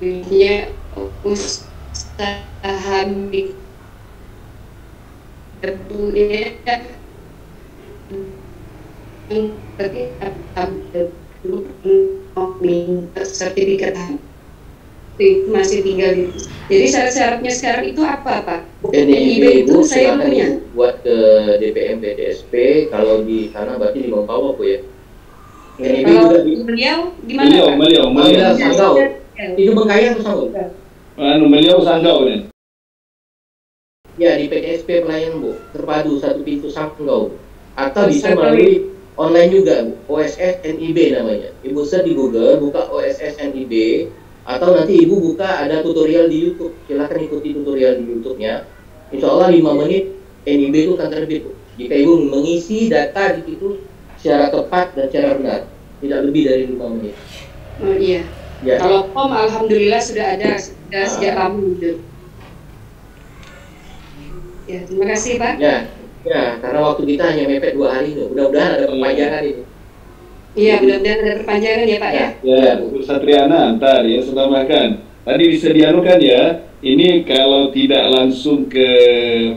punya usaha sertifikat masih tinggal di. Jadi syarat-syaratnya sekarang itu apa Pak? NIB itu Bu, saya silakan punya. Ibu buat ke DPM PTSP. Kalau di sana berarti di Mempawah Bu ya. NIB Kalau juga di beliau gimana Pak? Beliau. Sanggau. Itu Bengkayang atau Sanggau? Beliau Sanggau nih. Ya, di PTSP pelayanan Bu, terpadu satu pintu Sanggau. Atau bisa melalui online juga Bu, OSS NIB namanya. Ibu search di Google, buka OSS NIB, atau nanti Ibu buka ada tutorial di YouTube. Silahkan ikuti tutorial di YouTube-nya. Insya Allah 5 menit NIB itu akan terbit Bu. Jika Ibu mengisi data di situ secara tepat dan secara benar, tidak lebih dari 5 menit. Oh iya. Ya. Kalau POM alhamdulillah sudah ada sejak lama gitu. Ya, terima kasih Pak. Ya, karena waktu kita hanya mepet 2 hari ini. Mudah-mudahan ada perpanjangan ini. Iya, mudah-mudahan ada perpanjangan ya Pak ya. Ya, Bu Satriana, ntar ya, saya tambahkan. Tadi bisa dianukan ya, ini kalau tidak langsung ke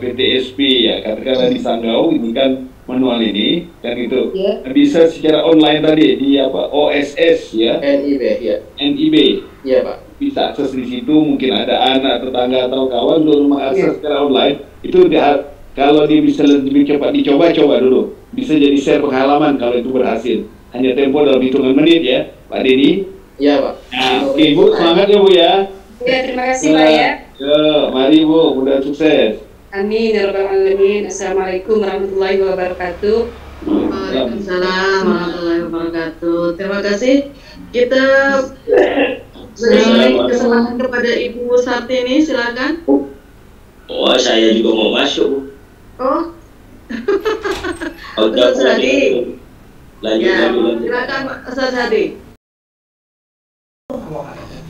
PTSP ya, katakanlah di Sanggau, ini kan manual ini, kan itu. Ya. Bisa secara online tadi, di apa, OSS ya, NIB, ya. NIB. Iya Pak. Bisa akses di situ, mungkin ada anak, tetangga, atau kawan untuk mengakses secara online. Itu kalau dia bisa lebih cepat dicoba dulu. Bisa jadi share pengalaman kalau itu berhasil. Hanya tempo dalam hitungan menit ya, Pak Denny. Iya Pak. Nah, oke Bu, semangat ya Bu ya. Ya, terima kasih Pak ya. Mari Bu, mudah sukses. Amin ya rabbal alamin. Assalamualaikum warahmatullahi wabarakatuh. Waalaikumsalam warahmatullahi wabarakatuh. Terima kasih. Kita beri kesempatan kepada Ibu Sartini, silakan. Oh, saya juga mau masuk. Oh, Ustaz Hadi. Lanjut. Ya, silakan Pak Ustaz Hadi.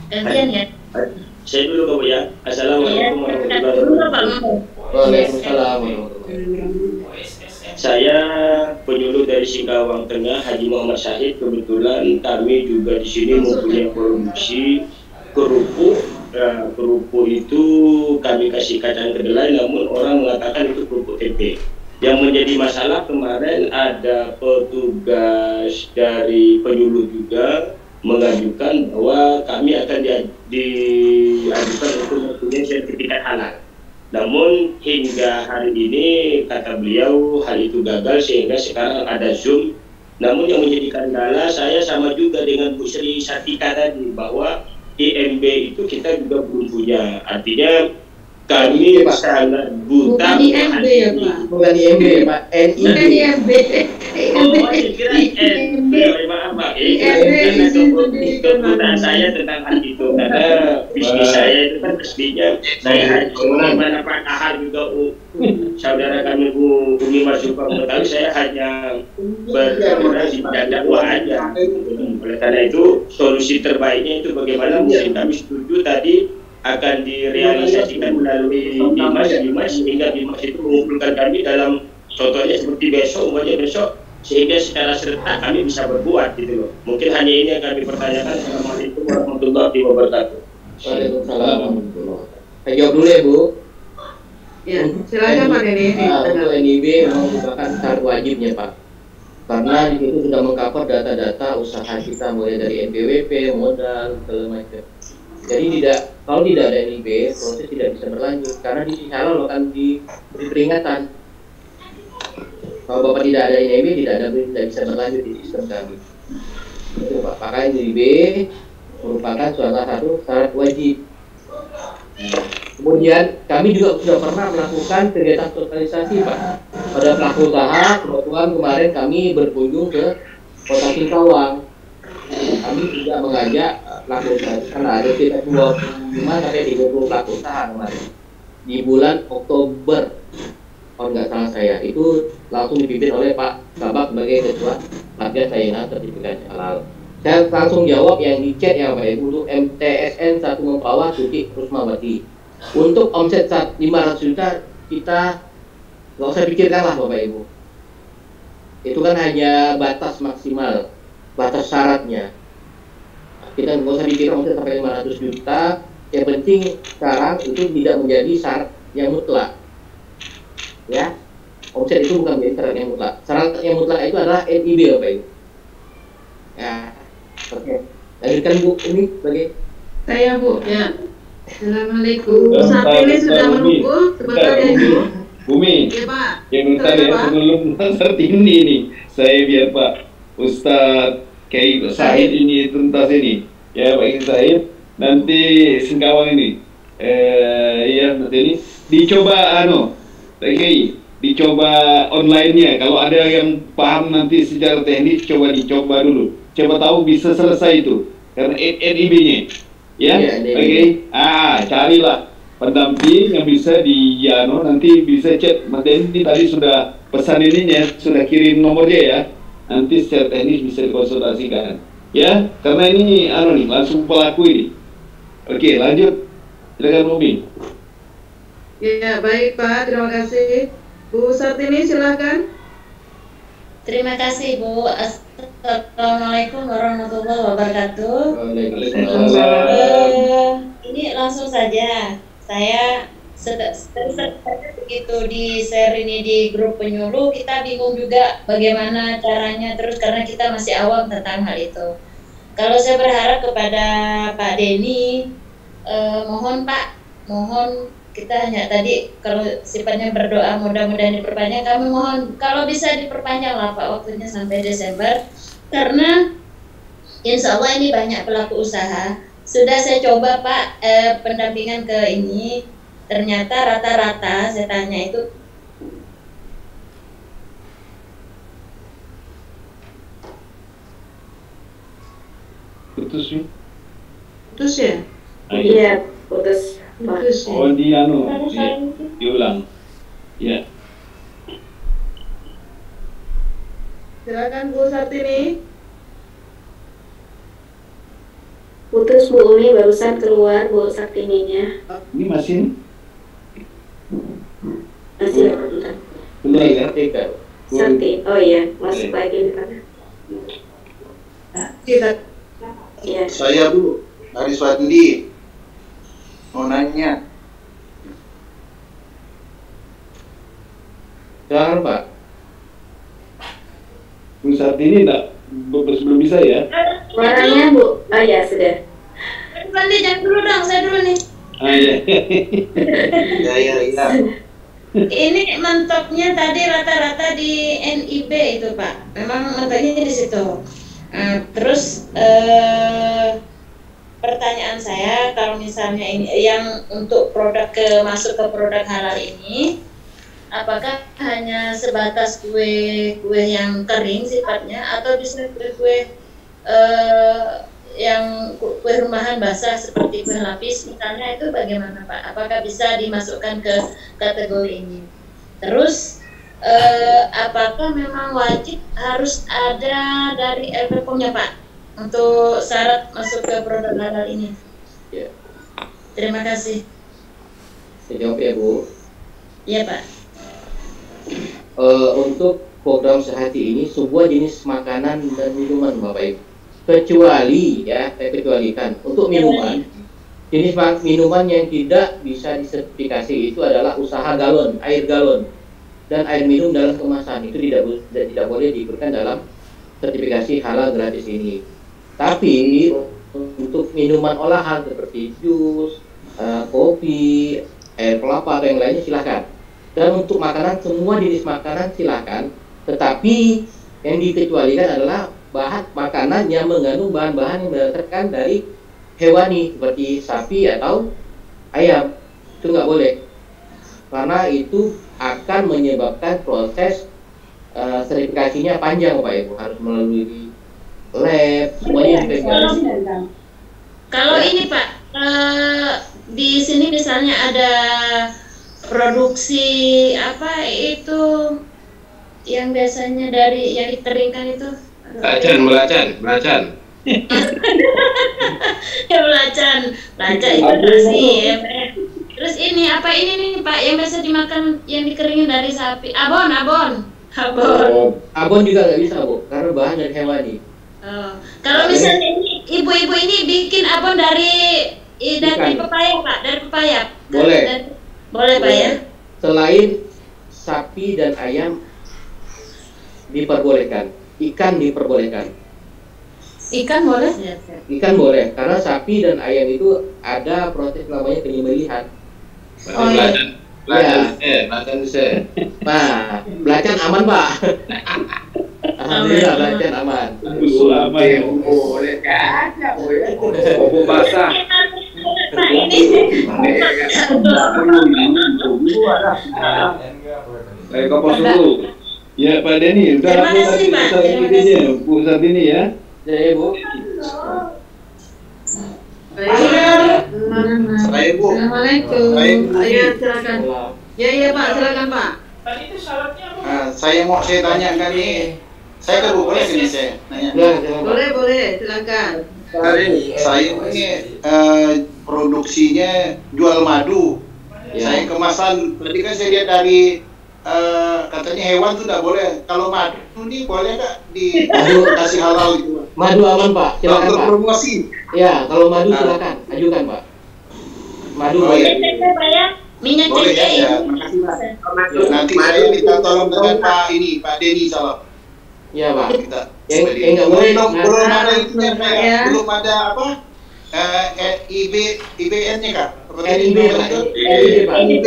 Gantian ya. Saya dulu Bapak ya. Assalamualaikum warahmatullahi wabarakatuh. Waalaikumsalam warahmatullahi wabarakatuh. Saya penyuluh dari Singkawang Tengah, Haji Muhammad Syahid. Kebetulan kami juga di sini mempunyai produksi kerupuk. Kerupuk itu kami kasih kacang kedelai, namun orang mengatakan itu kerupuk tempe. Yang menjadi masalah kemarin ada petugas dari penyuluh juga mengajukan bahwa kami akan diajukan untuk mempunyai sertifikat halal. Namun hingga hari ini kata beliau hal itu gagal sehingga sekarang ada Zoom. Namun yang menjadi kendala saya sama juga dengan Bu Sri Satika tadi bahwa IMB itu kita juga belum punya. Artinya kami sangat buta. Bukan IMB ya Pak. Bukan IMB Pak, NIB. Bukan IMB. Oh, saya kira IMB. Maaf Pak. Karena kebutaan saya tentang hal itu. Karena bisnis saya itu kan pastinya saya hanya mana Pak Kahar juga saudara kami Bu Umi Marzuka mengetahui saya hanya berperan di bidang dakwah aja. Oleh karena itu solusi terbaiknya itu bagaimana mungkin kami setuju tadi akan direalisasikan melalui Bimas sehingga Bimas itu mengumpulkan kami dalam contohnya seperti besok sehingga secara serta kami bisa berbuat gitu loh. Mungkin hanya ini yang kami pertanyakan. Assalamualaikum warahmatullahi wabarakatuh. Waalaikumsalam warahmatullahi wabarakatuh. Saya jawab dulu ya Bu. Ya, silakan Pak Denny. Untuk NIB memang merupakan syarat wajibnya Pak. Karena di situ sudah mengcover data-data usaha kita mulai dari NPWP, modal, segala macam. Jadi kalau tidak ada NIB, proses tidak bisa berlanjut karena di Halal akan diberi peringatan. Kalau Bapak tidak ada NIB, tidak bisa berlanjut di sistem kami. Itu Pak, pakai NIB merupakan salah satu syarat wajib. Kemudian kami juga sudah pernah melakukan kegiatan sosialisasi Pak. Pada pelaku usaha, kebetulan kemarin kami berkunjung ke Kota Singkawang. Kami juga mengajak pelaku usaha karena ada sekitar 25 sampai 30 pelaku usaha kemarin di bulan Oktober kalau nggak salah saya itu langsung dipimpin oleh Pak Kabak sebagai ketua Satgas Sayangan Sertifikasi Halal. Saya langsung jawab yang di chat ya Pak Ibu, MTSN 1 Mempawah Tuti Rusmawati. Untuk omset 500 juta kita nggak usah pikirkan lah Bapak Ibu. Itu kan hanya batas maksimal, batas syaratnya. Kita nggak usah pikir omset sampai 500 juta. Yang penting sekarang itu tidak menjadi syarat yang mutlak. Ya, omset itu bukan menjadi syarat yang mutlak. Syarat yang mutlak itu adalah NIB Bapak Ibu. Ya, oke. Lanjutkan Bu, ini sebagai Saya Bu, ya. Assalamualaikum. Saat ini sudah menunggu sebentar ya Ibu. Bumi, Ya Pak. yang tadi sebelum Sartini nih, saya biar Pak Ustadz Kiai Said ini tuntas ini, ya Pak Said, nanti Singkawang ini, ya nanti ini dicoba Pak Kiai, dicoba online-nya. Kalau ada yang paham nanti secara teknis, dicoba dulu. Coba tahu bisa selesai itu, karena NIB-nya, ya, Oke. Carilah pendamping yang bisa nanti bisa chat. Mas Denny tadi sudah pesan ininya, sudah kirim nomornya ya. Nanti secara teknis bisa dikonsultasikan. Ya, karena ini nih langsung pelaku ini. Oke, lanjut. Silakan Umi. Ya, baik Pak, terima kasih. Bu Sartini silakan. Terima kasih Bu. Assalamualaikum warahmatullahi wabarakatuh. Ini langsung saja. Saya begitu di share ini di grup penyuluh, kita bingung juga bagaimana caranya terus karena kita masih awam tentang hal itu. Kalau saya berharap kepada Pak Denny, mohon kita hanya tadi kalau sifatnya berdoa mudah-mudahan diperpanjang. Kami mohon kalau bisa diperpanjang lah Pak waktunya sampai Desember karena insya Allah ini banyak pelaku usaha. Sudah saya coba Pak pendampingan ke ini ternyata rata-rata saya tanya itu putus nih. Putus ya? Iya, putus. Putus ya? Oh di diulang. Ya. Silakan Bu Sartini. Putus Bu Umi, barusan keluar Bu Sartininya. Ini masih Masih bentar. keluar ya? Sarti, oh iya, masuk lagi nih. Kita Iya. Saya Bu, dari Swandi, mau nanya. Silakan Pak. Bu Sartini belum bisa ya? Suaranya Bu, oh ya sudah. Nanti jangan dulu dong, saya dulu nih. Ah ya. Iya. Ini mentoknya tadi rata-rata di NIB itu Pak. Memang mentoknya di situ. Terus pertanyaan saya, kalau misalnya ini yang untuk produk masuk ke produk halal ini, apakah hanya sebatas kue yang kering sifatnya, atau bisa kue yang kue rumahan basah seperti kue lapis misalnya, itu bagaimana Pak? Apakah bisa dimasukkan ke kategori ini? Terus apakah memang wajib harus ada dari LPPOM-nya Pak untuk syarat masuk ke produk halal ini? Ya. Terima kasih. Saya jawab ya Bu. Iya Pak. Untuk program sehati ini sebuah jenis makanan dan minuman Bapak Ibu. Kecuali ya, saya kecualikan untuk minuman. Jenis minuman yang tidak bisa disertifikasi itu adalah usaha galon, air galon, dan air minum dalam kemasan. Itu tidak boleh diberikan dalam sertifikasi halal gratis ini. Tapi untuk minuman olahan seperti jus, kopi, air kelapa atau yang lainnya silakan. Dan untuk makanan, semua jenis makanan silakan. Tetapi yang dikecualikan adalah bahan makanan yang mengandung bahan-bahan yang berdasarkan dari hewani seperti sapi atau ayam. Itu nggak boleh, karena itu akan menyebabkan proses sertifikasinya panjang Bapak Ibu, harus melalui lab semuanya dipegang. Kalau ini Pak, di sini misalnya ada produksi apa itu yang biasanya dari yang dikeringkan itu? Belacan. Ya belacan itu nasi ya. Terus ini apa ini nih Pak yang biasa dimakan yang dikeringin dari sapi? Abon. Abon juga nggak bisa Bu, karena bahan dari hewani. Kalau misalnya ini ibu-ibu ini bikin abon dari pepaya Pak, dari pepaya. Boleh. Boleh Pak ya. Selain sapi dan ayam diperbolehkan, ikan diperbolehkan. Ikan boleh? Ikan boleh, karena sapi dan ayam itu ada proses namanya penyembelihan. Belacan bisa. Nah, belacan aman Pak. Alhamdulillah belacan aman. Busuk aman. Boleh kan? Bumbu basah. Pak ini. Kompos dulu. Ya Pak Denny, udah Terima kasih Pak. Bu Sartini ya. Ya Bu. Saya Bu. Assalamualaikum. Ayo silakan. Ya Pak, silakan Pak. Saya mau tanyakan nih. Saya kan boleh sini saya nanya. Boleh, silakan. Saya ini produksinya jual madu. Saya kemasan, berarti kan saya lihat dari katanya hewan tuh nggak boleh. Kalau madu ini boleh nggak dikasih halal gitu? Madu aman Pak, silakan Pak. Promosi. Ya, kalau madu silakan, ajukan Pak. Madu boleh. Pak ya. Minyak Boleh cengkeh. ya. Makasih Pak. Nanti saya minta tolong dengan Pak Denny salam. Iya Pak. Kita Yang nggak boleh. belum ada itunya Pak ya. Belum ada apa? IBN-nya Kak? NIB Pak. NIB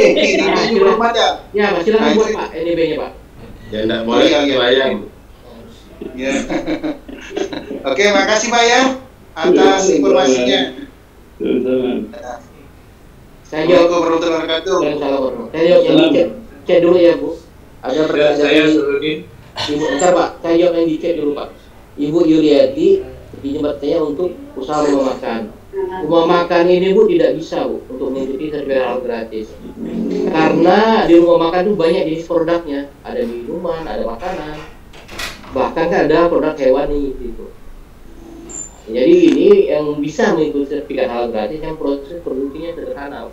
belum ada. Ya, Pak, silakan buat Pak NIB-nya Pak. Ya enggak boleh bayang. Ya. Oke, makasih Pak ya atas informasinya. Saya jawab. Saya jawab yang di chat dulu ya Bu. Ada pertanyaan dari Ibu. Bentar Pak, saya jawab yang di chat dulu Pak. Ibu Yuliati izin bertanya untuk usaha rumah makan. Rumah makan ini Bu tidak bisa Bu untuk mengikuti sertifikat halal gratis. Karena di rumah makan itu banyak jenis produknya. Ada minuman, ada makanan. Bahkan kan ada produk hewani gitu. Jadi ini yang bisa mengikuti sertifikat halal gratis yang proses produksinya sederhana.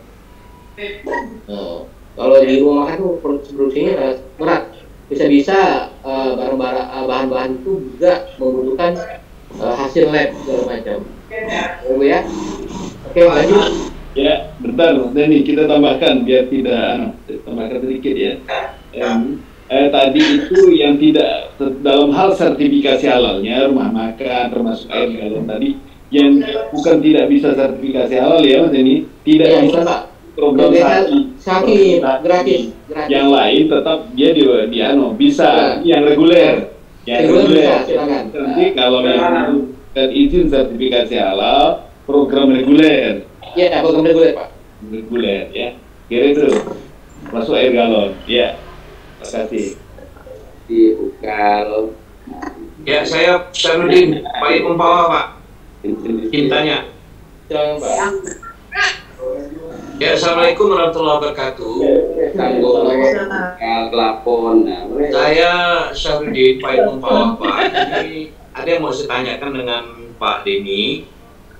Kalau di rumah makan tuh proses produksinya berat. Bisa-bisa bahan-bahan itu juga membutuhkan hasil lab segala macam. Ya. Oke, lanjut. Ya, bentar, Denny, kita tambahkan biar tidak tambahkan sedikit ya. Tadi itu yang tidak dalam hal sertifikasi halalnya rumah makan termasuk air galon tadi yang bukan tidak bisa sertifikasi halal ya Mas Denny, tidak ya, bisa Pak. program sakit gratis. Yang lain tetap dia bisa yang reguler. Yang reguler. Nanti kalau yang izin sertifikasi halal program reguler. Ya, program reguler Pak. Reguler ya. Kira itu masuk air galon. Ya. Terima kasih. Kalau ya saya Syarudin Pak Ibu Pak. Cintanya. Ya, Assalamualaikum warahmatullahi wabarakatuh. Saya Syarudin Pak Ibu Pak. Ini ada yang mau saya tanyakan dengan Pak Denny.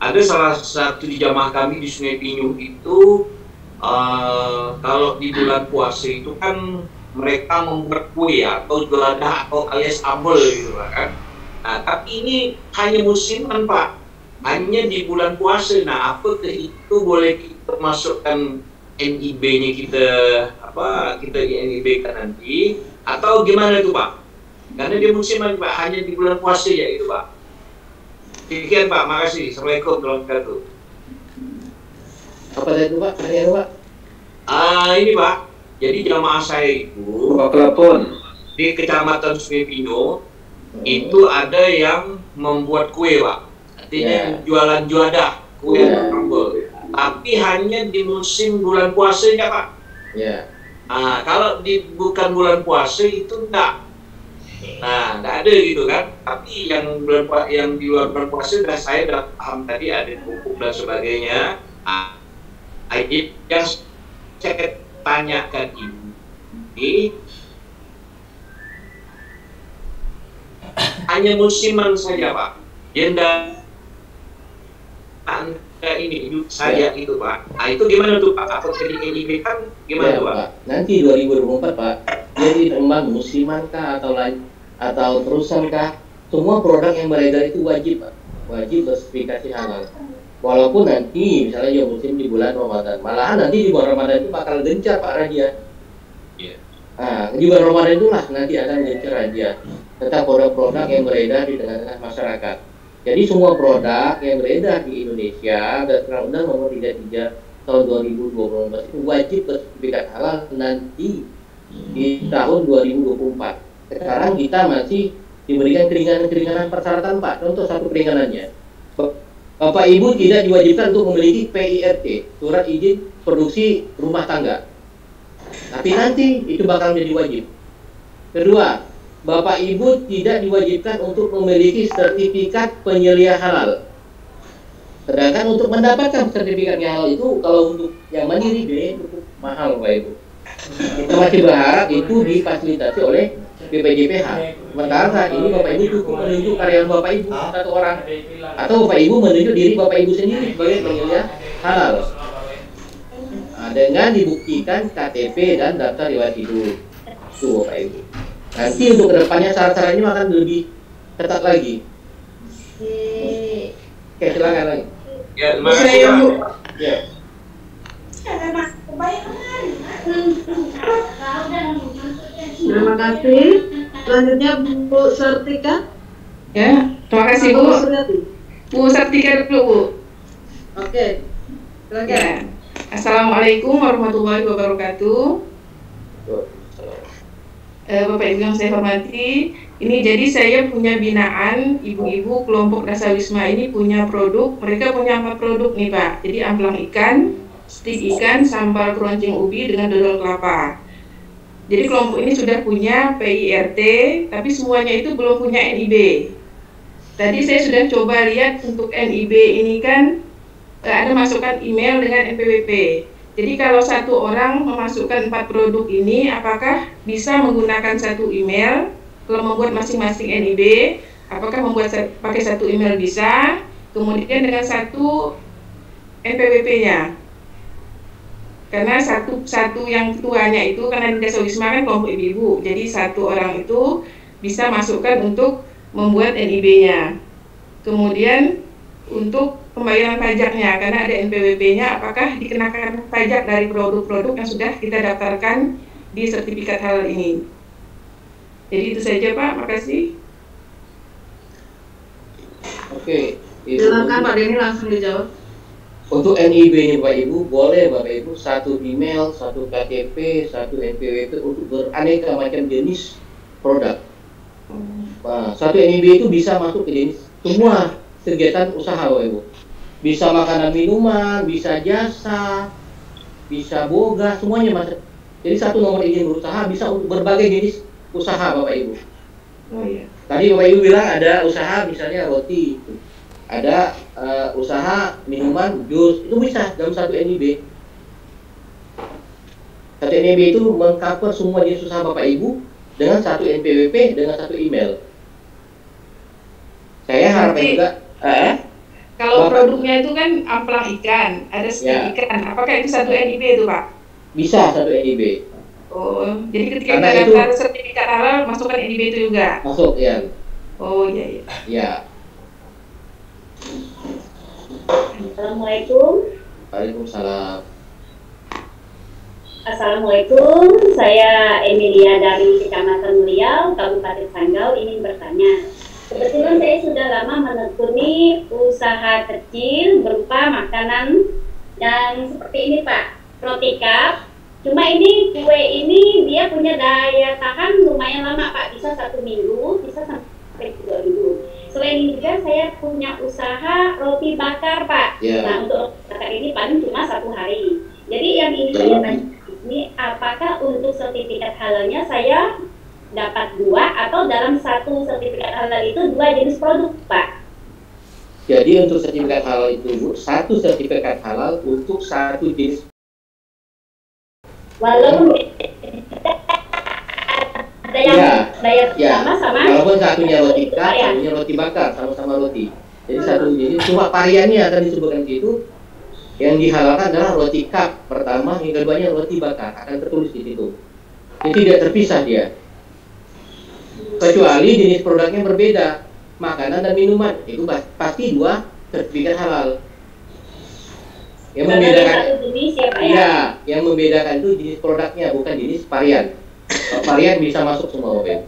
Ada salah satu di jamaah kami di Sungai Pinyuh itu kalau di bulan puasa itu kan mereka membuat kue atau jeladah atau alias ambel gitu kan. Nah, tapi ini hanya musiman Pak, hanya di bulan puasa. Nah, apakah itu boleh kita masukkan NIB-nya kita NIB kan nanti atau gimana itu Pak? Karena dia musiman Pak, hanya di bulan puasa ya itu Pak. Sekian Pak, makasih. Assalamualaikum warahmatullahi wabarakatuh. Apa itu Pak? Tanya Pak. Ini Pak. Jadi jamaah saya itu di Kecamatan Sungai Pinyuh itu ada yang membuat kue Pak, artinya jualan juadah kue ambel, tapi hanya di musim bulan puasa ya Pak. Kalau bukan bulan puasa itu enggak. Nah, enggak ada gitu kan. Tapi yang di luar bulan puasa saya sudah paham tadi ada pupuk dan sebagainya. Yang saya tanyakan ini hanya musiman saja Pak. Yang ini saya itu Pak. Nah, itu gimana tuh Pak? Apa jadi NIB kan gimana tuh Pak? Nanti 2024 Pak. Jadi memang musiman kah atau terusan kah? Semua produk yang beredar itu wajib Pak. Wajib sertifikasi halal. Walaupun nanti misalnya ya musim di bulan Ramadan, malahan nanti di bulan Ramadan itu bakal gencar Pak Radia. Di bulan Ramadan itulah nanti akan gencar Radia. Tetap produk-produk yang beredar di tengah-tengah masyarakat. Jadi semua produk yang beredar di Indonesia dan Undang-Undang Nomor 33 Tahun 2024 itu wajib bersertifikat halal nanti di tahun 2024. Sekarang kita masih diberikan keringanan-keringanan persyaratan Pak. Contoh satu keringanannya. Bapak Ibu tidak diwajibkan untuk memiliki PIRT, surat izin produksi rumah tangga. Tapi nanti itu bakal menjadi wajib. Kedua, Bapak Ibu tidak diwajibkan untuk memiliki sertifikat penyelia halal. Sedangkan untuk mendapatkan sertifikatnya halal itu kalau untuk yang mandiri biayanya cukup mahal Bapak Ibu. Kita masih berharap itu difasilitasi oleh BPJPH. Sementara saat ini Bapak Ibu cukup menunjuk karyawan Bapak Ibu satu orang, atau Bapak Ibu menunjuk diri Bapak Ibu sendiri sebagai penyelia halal. Dengan dibuktikan KTP dan daftar riwayat hidup. Itu Bapak Ibu. Nanti untuk kedepannya syarat-syaratnya akan lebih ketat lagi. Oke, silakan lagi. Ya, terima kasih Pak. Ya. Terima kasih. Selanjutnya Bu Sartika. Ya, terima kasih Bu. Bu Sartika dulu Bu. Oke. Silakan. Ya. Assalamualaikum warahmatullahi wabarakatuh. Bapak Ibu yang saya hormati, ini jadi saya punya binaan ibu-ibu kelompok Dasawisma ini punya produk. Mereka punya 4 produk nih Pak. Jadi amplang ikan, stik ikan, sambal keronceng ubi dengan dodol kelapa. Jadi kelompok ini sudah punya PIRT, tapi semuanya itu belum punya NIB. Tadi saya sudah coba lihat untuk NIB ini kan ada masukan email dengan NPWP. Jadi kalau satu orang memasukkan 4 produk ini, apakah bisa menggunakan satu email? Kalau membuat masing-masing NIB, apakah pakai satu email bisa? Kemudian dengan satu NPWP-nya. Karena satu yang ketuanya itu, karena di Desa Wisma kan kelompok ibu-ibu, jadi satu orang itu bisa masukkan untuk membuat NIB-nya. Kemudian untuk pembayaran pajaknya, karena ada NPWP-nya, apakah dikenakan pajak dari produk-produk yang sudah kita daftarkan di sertifikat halal ini. Jadi itu saja Pak, makasih. Oke. Silakan Pak Denny langsung dijawab. Untuk NIB-nya Bapak Ibu, boleh Bapak Ibu satu email, satu KTP, satu NPWP untuk beraneka macam jenis produk. Nah, satu NIB itu bisa masuk ke jenis semua kegiatan usaha Bapak Ibu. Bisa makanan minuman, bisa jasa, bisa boga, semuanya masuk. Jadi satu nomor izin berusaha bisa untuk berbagai jenis usaha Bapak Ibu. Oh iya. Tadi Bapak Ibu bilang ada usaha misalnya roti, ada usaha minuman, jus, itu bisa dalam satu NIB. Satu NIB itu mengcover semua jenis usaha Bapak Ibu dengan satu NPWP dengan satu email. Saya harap juga kalau produknya itu kan amplang ikan, ada stik ikan, apakah itu satu NIB itu Pak? Bisa satu NIB. Oh, jadi ketika kita daftar sertifikat halal masukkan NIB itu juga? Masuk ya. Oh iya iya. Ya. Assalamualaikum. Waalaikumsalam. Assalamualaikum, saya Emilia dari Kecamatan Riau, Kabupaten Sanggau, ingin bertanya. Kebetulan saya sudah lama menekuni usaha kecil berupa makanan yang seperti ini Pak, roti cup. Cuma ini kue ini dia punya daya tahan lumayan lama Pak, bisa 1 minggu, bisa sampai 2 minggu. Selain itu juga saya punya usaha roti bakar Pak. Nah untuk roti bakar ini paling cuma 1 hari. Jadi yang ini saya tanya ini, apakah untuk sertifikat halalnya saya dapat 2 atau dalam satu sertifikat halal itu 2 jenis produk Pak? Jadi untuk sertifikat halal itu satu sertifikat halal untuk satu jenis. Walaupun ada yang sama. Walaupun satunya roti cup, satunya roti bakar, sama-sama roti. Jadi satu jenis, cuma variannya akan disebutkan gitu. Yang dihalalkan adalah roti cup pertama, yang keduanya roti bakar, akan tertulis di situ. Jadi tidak terpisah dia. Kecuali jenis produknya berbeda, makanan dan minuman, itu pasti 2 sertifikat halal. Yang membedakan, yang membedakan itu jenis produknya, bukan jenis varian. Varian bisa masuk semua Bapak.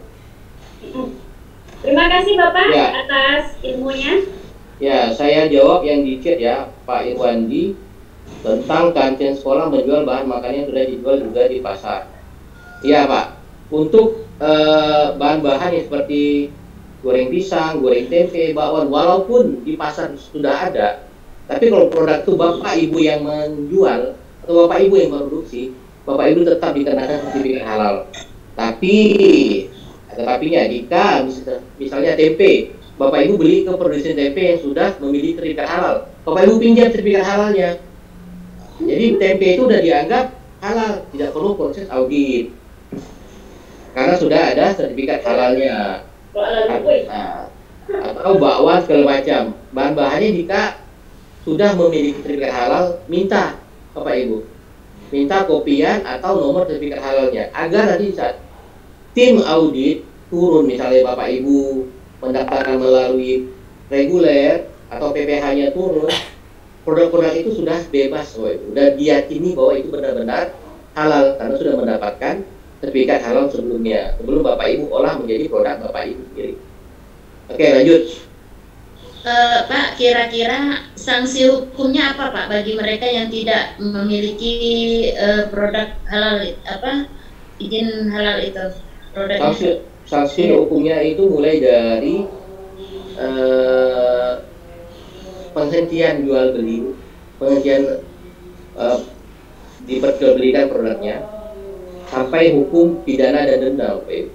Terima kasih Bapak atas ilmunya. Ya, saya jawab yang di chat ya, Pak Irwandi, tentang kantin sekolah menjual bahan makanan yang sudah dijual juga di pasar. Iya Pak, untuk bahan-bahan yang seperti goreng pisang, goreng tempe, bakwan, walaupun di pasar sudah ada, tapi kalau produk itu Bapak Ibu yang menjual atau Bapak Ibu yang produksi, Bapak Ibu tetap dikenakan sertifikat halal. Tapi ada tapinya, jika misalnya tempe, Bapak Ibu beli ke produsen tempe yang sudah memiliki sertifikat halal, Bapak Ibu pinjam sertifikat halalnya. Jadi tempe itu sudah dianggap halal, tidak perlu proses audit, karena sudah ada sertifikat halalnya. Atau bakwan segala macam, bahan-bahannya jika sudah memiliki sertifikat halal, minta Bapak Ibu, minta kopian atau nomor sertifikat halalnya, agar nanti saat tim audit turun, misalnya Bapak Ibu mendaftarkan melalui reguler atau PPH-nya turun, produk-produk itu sudah bebas, sudah diyakini bahwa itu benar-benar halal karena sudah mendapatkan sertifikat halal sebelumnya, sebelum Bapak Ibu olah menjadi produk Bapak Ibu sendiri. Oke, lanjut. Pak, kira-kira sanksi hukumnya apa Pak bagi mereka yang tidak memiliki produk halal, izin halal itu? Sanksi hukumnya itu mulai dari penghentian jual beli, penghentian diperjualbelikan produknya sampai hukum pidana dan denda, Bapak Ibu.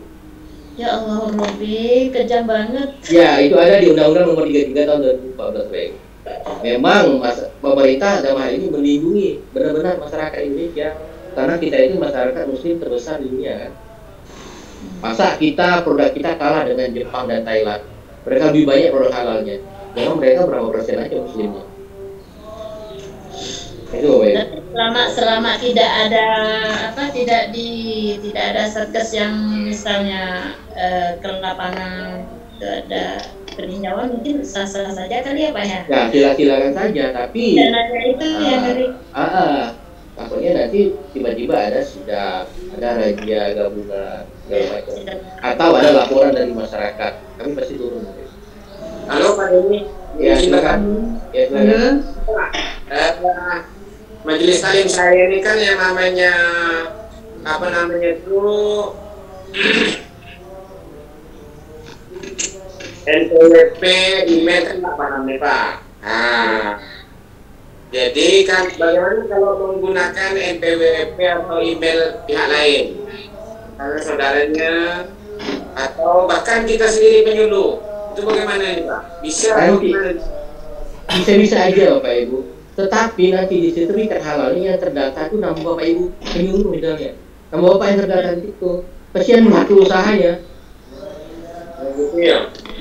Ya Allah, Robi, kejam banget. Ya, itu ada di Undang-Undang Nomor 33 tahun 2014, Bapak Ibu. Memang pemerintah dalam hal ini melindungi benar-benar masyarakat Indonesia, karena kita itu masyarakat muslim terbesar di dunia kan. Masa produk kita kalah dengan Jepang dan Thailand? Mereka lebih banyak produk halalnya. Memang mereka berapa persen aja muslimnya? Itu Bapak Ibu. Selama tidak ada tidak ada satgas yang misalnya ke lapangan, ada peninjauan, mungkin sah-sah saja kali ya Pak ya. Ya silakan saja, tapi dananya itu yang dari takutnya nanti tiba-tiba ada razia gabungan segala macam, atau ada laporan dari masyarakat, kami pasti turun. Halo Pak Deni. Ya silakan. Ya silakan. Majelis Taklim saya ini kan yang namanya itu NPWP email kan apa namanya Pak? Jadi kan bagaimana kalau menggunakan NPWP atau email pihak lain, karena saudaranya atau bahkan kita sendiri penyuluh, itu bagaimana ini Pak? Bisa aja Bapak Ibu. Tetapi nanti di sertifikat halalnya yang terdata itu nama Bapak Ibu penyuluh misalnya, nama Bapak yang terdata itu, kasihan pelaku usahanya.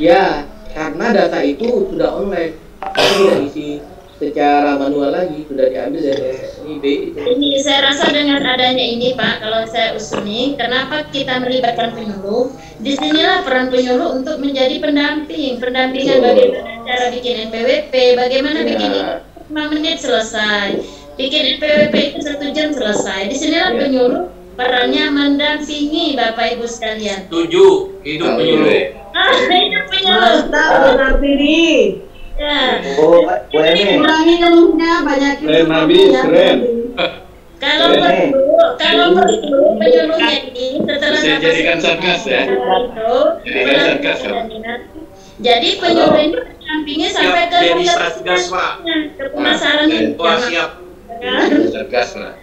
Ya, karena data itu sudah online, tidak diisi secara manual lagi, sudah diambil dari IB itu. Ini saya rasa dengan adanya ini Pak, kalau saya usuni, kenapa kita melibatkan penyuluh? Disinilah peran penyuluh untuk menjadi pendampingan bagaimana cara bikin NPWP, bagaimana bikin 5 menit selesai, bikin NPWP itu 1 jam selesai. Disinilah penyuluh perannya mendampingi Bapak Ibu sekalian. Setuju, hidup penyuluh. Hidup penyuluh. Benar ini. Ya. Kurangi keluhnya, banyakin. Keren. Kalau perlu penyuluhnya ini setelah saya jadikan satgas ya. Jadikan satgas ya. Jadi penyuluh ini mendampingi sampai ke satgas Pak. Ke pemasaran. Siap. Satgas Pak.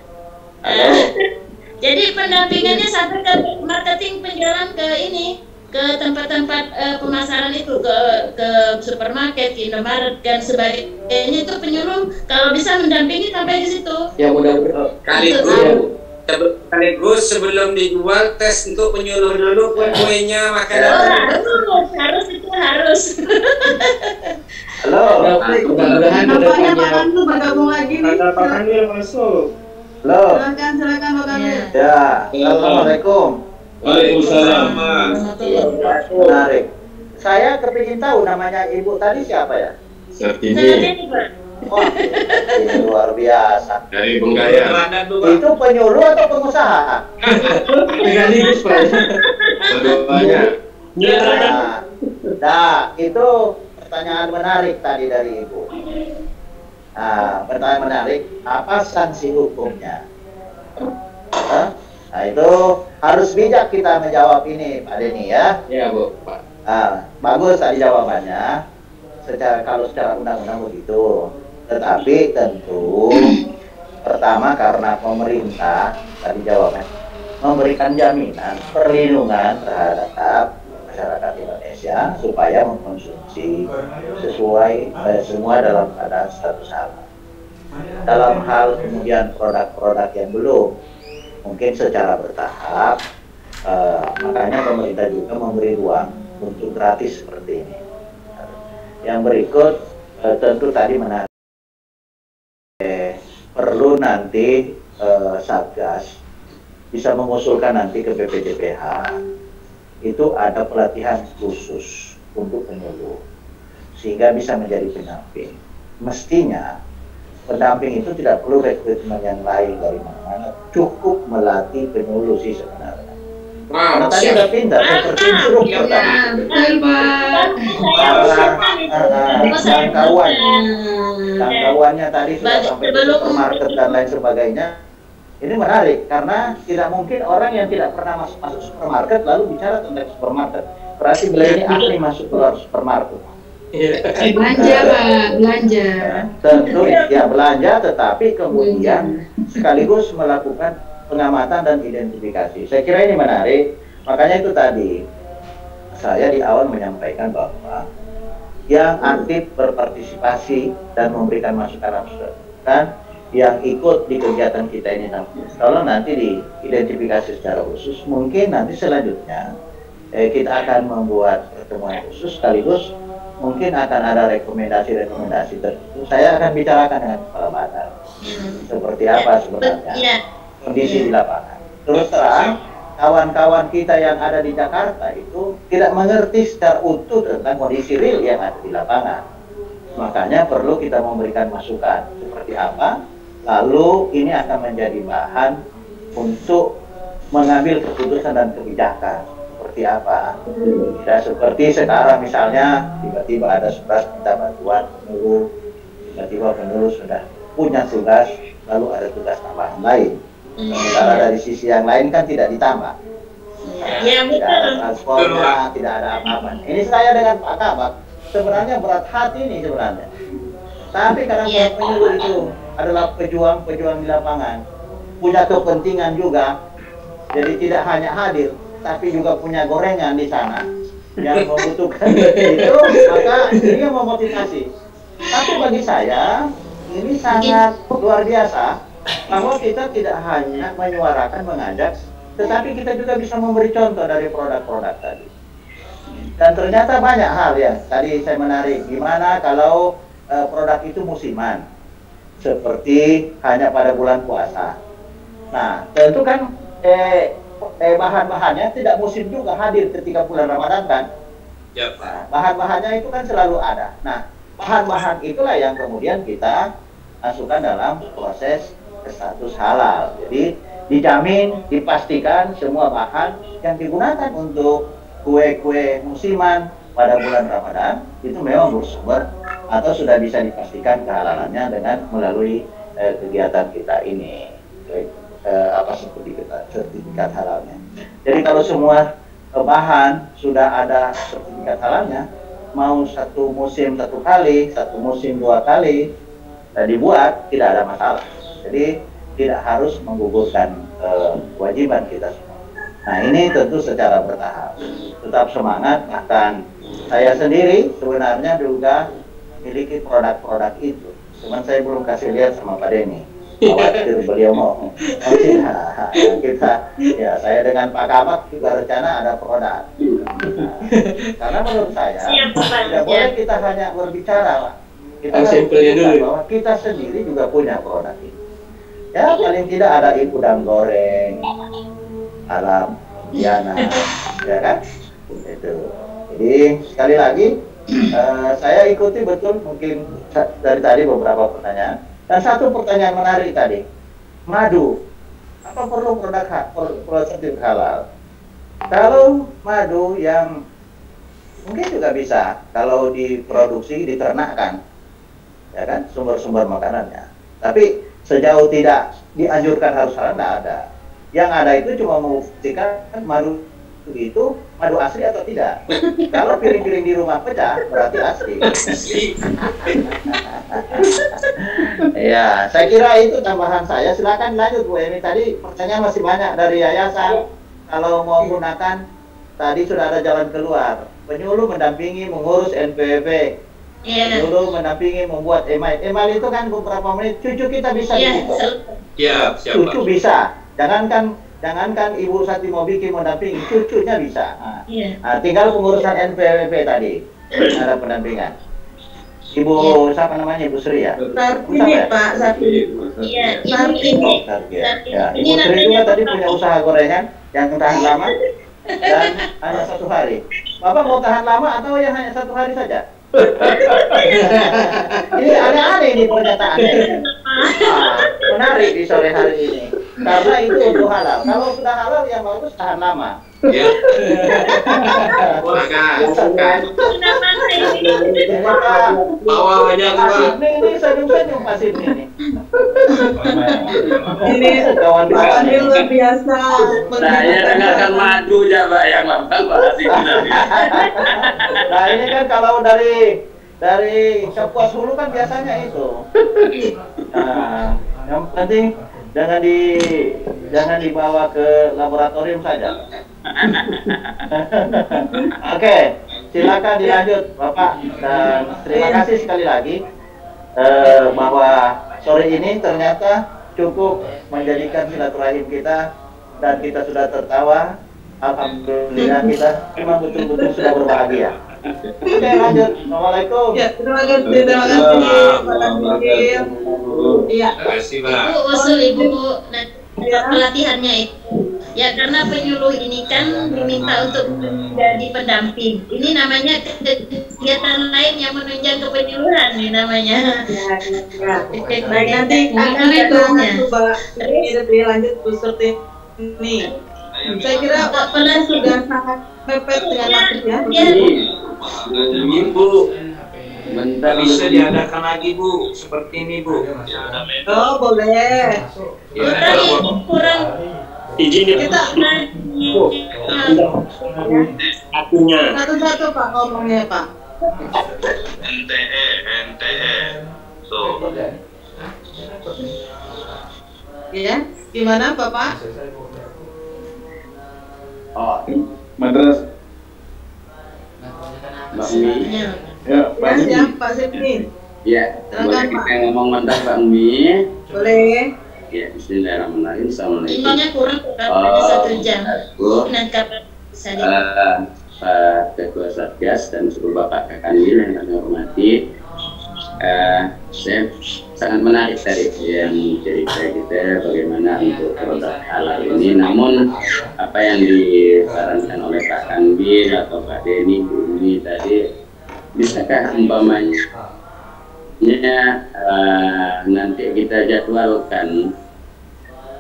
Jadi pendampingannya sampai ke marketing, penjualan ke tempat-tempat pemasaran itu, ke supermarket, ke Indomaret dan sebagainya, itu penyuluh kalau bisa mendampingi sampai di situ. Ya mudah-mudahan. Sekaligus sebelum dijual tes untuk penyuluh dulu kue-kuenya, makanan. Harus. Halo. Mudah-mudahan Nampaknya Pak Kandu bergabung lagi nih. Pak Kandu yang masuk. Halo. Silakan Pak Kandu. Ya. Assalamualaikum. Waalaikumsalam. Menarik. Saya kepingin tahu namanya ibu tadi siapa ya? Sertini. Wah, ini luar biasa. Dari Bungkaya. Itu penyuluh atau pengusaha? Sekaligus Pak. Keduanya. Nah, itu pertanyaan menarik tadi dari ibu. Nah, pertanyaan menarik, apa sanksi hukumnya? Nah, itu harus bijak kita menjawab ini, Pak Deni ya. Ya, Bu, Pak. Bagus tadi jawabannya. Kalau secara undang-undang begitu. Tetapi tentu pertama karena pemerintah tadi jawabnya memberikan jaminan perlindungan terhadap masyarakat Indonesia supaya mengkonsumsi sesuai semua dalam keadaan status halal. Dalam hal kemudian produk-produk yang belum, mungkin secara bertahap, makanya pemerintah juga memberi ruang untuk gratis seperti ini. Yang berikut tentu tadi menarik, perlu nanti Satgas bisa mengusulkan nanti ke BPJPH itu ada pelatihan khusus untuk penyuluh sehingga bisa menjadi pendamping. Mestinya pendamping itu tidak perlu rekrutmen yang lain dari mana-mana, cukup melatih penyuluh sih sebenarnya. Karena tadi udah pindah seperti instruktur tadi. Jangkauannya tadi sudah sampai ke supermarket dan lain sebagainya. Ini menarik karena tidak mungkin orang yang tidak pernah masuk supermarket lalu bicara tentang supermarket. Berarti beliau ini ahli masuk keluar supermarket. Belanja Pak, belanja. Tentu ya belanja, tetapi kemudian sekaligus melakukan pengamatan dan identifikasi. Saya kira ini menarik, makanya itu tadi saya di awal menyampaikan bahwa yang aktif berpartisipasi dan memberikan masukan yang ikut di kegiatan kita ini, kalau nanti diidentifikasi secara khusus, mungkin nanti selanjutnya kita akan membuat pertemuan khusus, sekaligus mungkin akan ada rekomendasi-rekomendasi tertentu. Saya akan bicarakan dengan kepala badan seperti apa sebenarnya kondisi di lapangan. Terus terang, kawan-kawan kita yang ada di Jakarta itu tidak mengerti secara utuh tentang kondisi real yang ada di lapangan. Makanya perlu kita memberikan masukan seperti apa, lalu ini akan menjadi bahan untuk mengambil keputusan dan kebijakan seperti apa. Ya, seperti sekarang misalnya tiba-tiba ada surat minta bantuan penyuluh, tiba-tiba penyuluh sudah punya tugas, lalu ada tugas tambahan lain. Sementara dari sisi yang lain kan tidak ditambah. Ya, tidak ada transportnya, tidak ada apa-apa. Ini saya dengan Pak Kabak sebenarnya berat hati nih sebenarnya. Tapi karena penyuluh itu adalah pejuang-pejuang di lapangan, punya kepentingan juga, jadi tidak hanya hadir, tapi juga punya gorengan di sana yang membutuhkan itu, maka ini yang memotivasi. Tapi bagi saya ini sangat luar biasa bahwa kita tidak hanya menyuarakan, mengajak, tetapi kita juga bisa memberi contoh dari produk-produk tadi. Dan ternyata banyak hal yang tadi saya menarik, gimana kalau produk itu musiman, seperti hanya pada bulan puasa. Nah, tentu kan bahan-bahannya tidak musim juga hadir ketika bulan Ramadan kan. Nah, bahan-bahannya itu kan selalu ada. Nah, bahan-bahan itulah yang kemudian kita masukkan dalam proses status halal. Jadi dijamin, dipastikan semua bahan yang digunakan untuk kue-kue musiman pada bulan Ramadan itu memang bersumber atau sudah bisa dipastikan kehalalannya dengan melalui kegiatan kita ini, sertifikat halalnya. Jadi kalau semua bahan sudah ada sertifikat halalnya, mau satu musim satu kali, satu musim dua kali dibuat, tidak ada masalah. Jadi tidak harus menggugurkan kewajiban kita semua. Nah, ini tentu secara bertahap. Tetap semangat, bahkan saya sendiri sebenarnya juga memiliki produk-produk itu. Cuman saya belum kasih lihat sama Pak Denny. Khawatir beliau mau. Kita, ya saya dengan Pak Kabak juga rencana ada produk. Nah, karena menurut saya tidak boleh kita hanya berbicara, Pak. Kita harus menunjukkan bahwa kita sendiri juga punya produk itu. Ya paling tidak ada udang goreng, alam Diana, ya kan? Itu. Jadi sekali lagi saya ikuti betul mungkin dari tadi beberapa pertanyaan. Dan satu pertanyaan menarik tadi, madu, apa perlu produk sertifikat halal? Kalau madu yang mungkin juga bisa kalau diproduksi, diternakkan, ya kan, sumber-sumber makanannya. Tapi sejauh tidak dianjurkan harus halal, tidak ada. Yang ada itu cuma membuktikan madu itu madu asli atau tidak. Kalau piring-piring di rumah pecah, berarti asli. Ya, saya kira itu tambahan saya. Silakan lanjut Bu Eni. Tadi pertanyaan masih banyak dari yayasan. Kalau mau gunakan, tadi sudah ada jalan keluar. Penyuluh mendampingi mengurus NPWP. Penyuluh mendampingi membuat email. Email itu kan beberapa menit. Cucu kita bisa bikin. Cucu bisa. Jangankan Ibu Sati mau bikin mendampingi, cucunya bisa. Nah, tinggal pengurusan NPWP tadi ada pendampingan. Ibu siapa namanya, Ibu Sri ya? Sartini Pak, Sartini. Iya, Sartini. Ya, Ibu Sri juga tadi punya usaha gorengan yang tahan lama dan hanya 1 hari. Bapak mau tahan lama atau yang hanya 1 hari saja? Ini aneh-aneh ini pernyataannya. Menarik di sore hari ini. Karena itu untuk halal. Kalau sudah halal yang bagus tahan lama. Ya. Bawa banyak Pak. Ini senyum-senyum Pak Sidni ini. Ini kawan-kawan luar biasa. Saya dengarkan madu ya Pak yang Bapak Sidni. Nah ini kan kalau dari Kapuas Hulu kan biasanya itu. Nah, yang penting jangan dibawa ke laboratorium saja. Oke, silakan dilanjut Bapak, dan terima kasih sekali lagi bahwa sore ini ternyata cukup menjadikan silaturahim kita dan kita sudah tertawa. Alhamdulillah kita memang betul-betul sudah berbahagia. Oke, lanjut. Assalamualaikum. Ya, terima kasih Pak Kanwil. Iya. Ibu usul Ibu pelatihannya itu. Ya, karena penyuluh ini kan diminta untuk menjadi pendamping. Ini namanya kegiatan lain yang menunjang kepenyuluhan nih namanya. Baik, nanti akan itu Pak. Lebih lanjut Bu Surti ini. Saya kira Bapak sudah sangat mepet dengan waktunya. Ibu, bentar bisa diadakan lagi Bu, seperti ini Bu. Oh boleh. Ya, kurang izin kita akunya. Satu-satu Pak ngomongnya Pak. NTE. So. Ya, gimana Bapak? Oh, Madras. Mbak Umi. Ya, Pak Umi. Siap Pak Sipni. Ya, Silakan, boleh Pak. kita ngomong bentar Mbak Umi. Boleh. Ya, bismillahirrahmanirrahim. Assalamualaikum. Ininya kurang satu jam. Dan kapan bisa Pak Ketua Satgas dan seluruh Bapak Kakanwil yang kami hormati. Saya sangat menarik dari yang cerita kita bagaimana untuk produk halal ini. Namun apa yang disarankan oleh Pak Kanwil atau Pak Denny, Bu Umi tadi, bisakah umpamanya nanti kita jadwalkan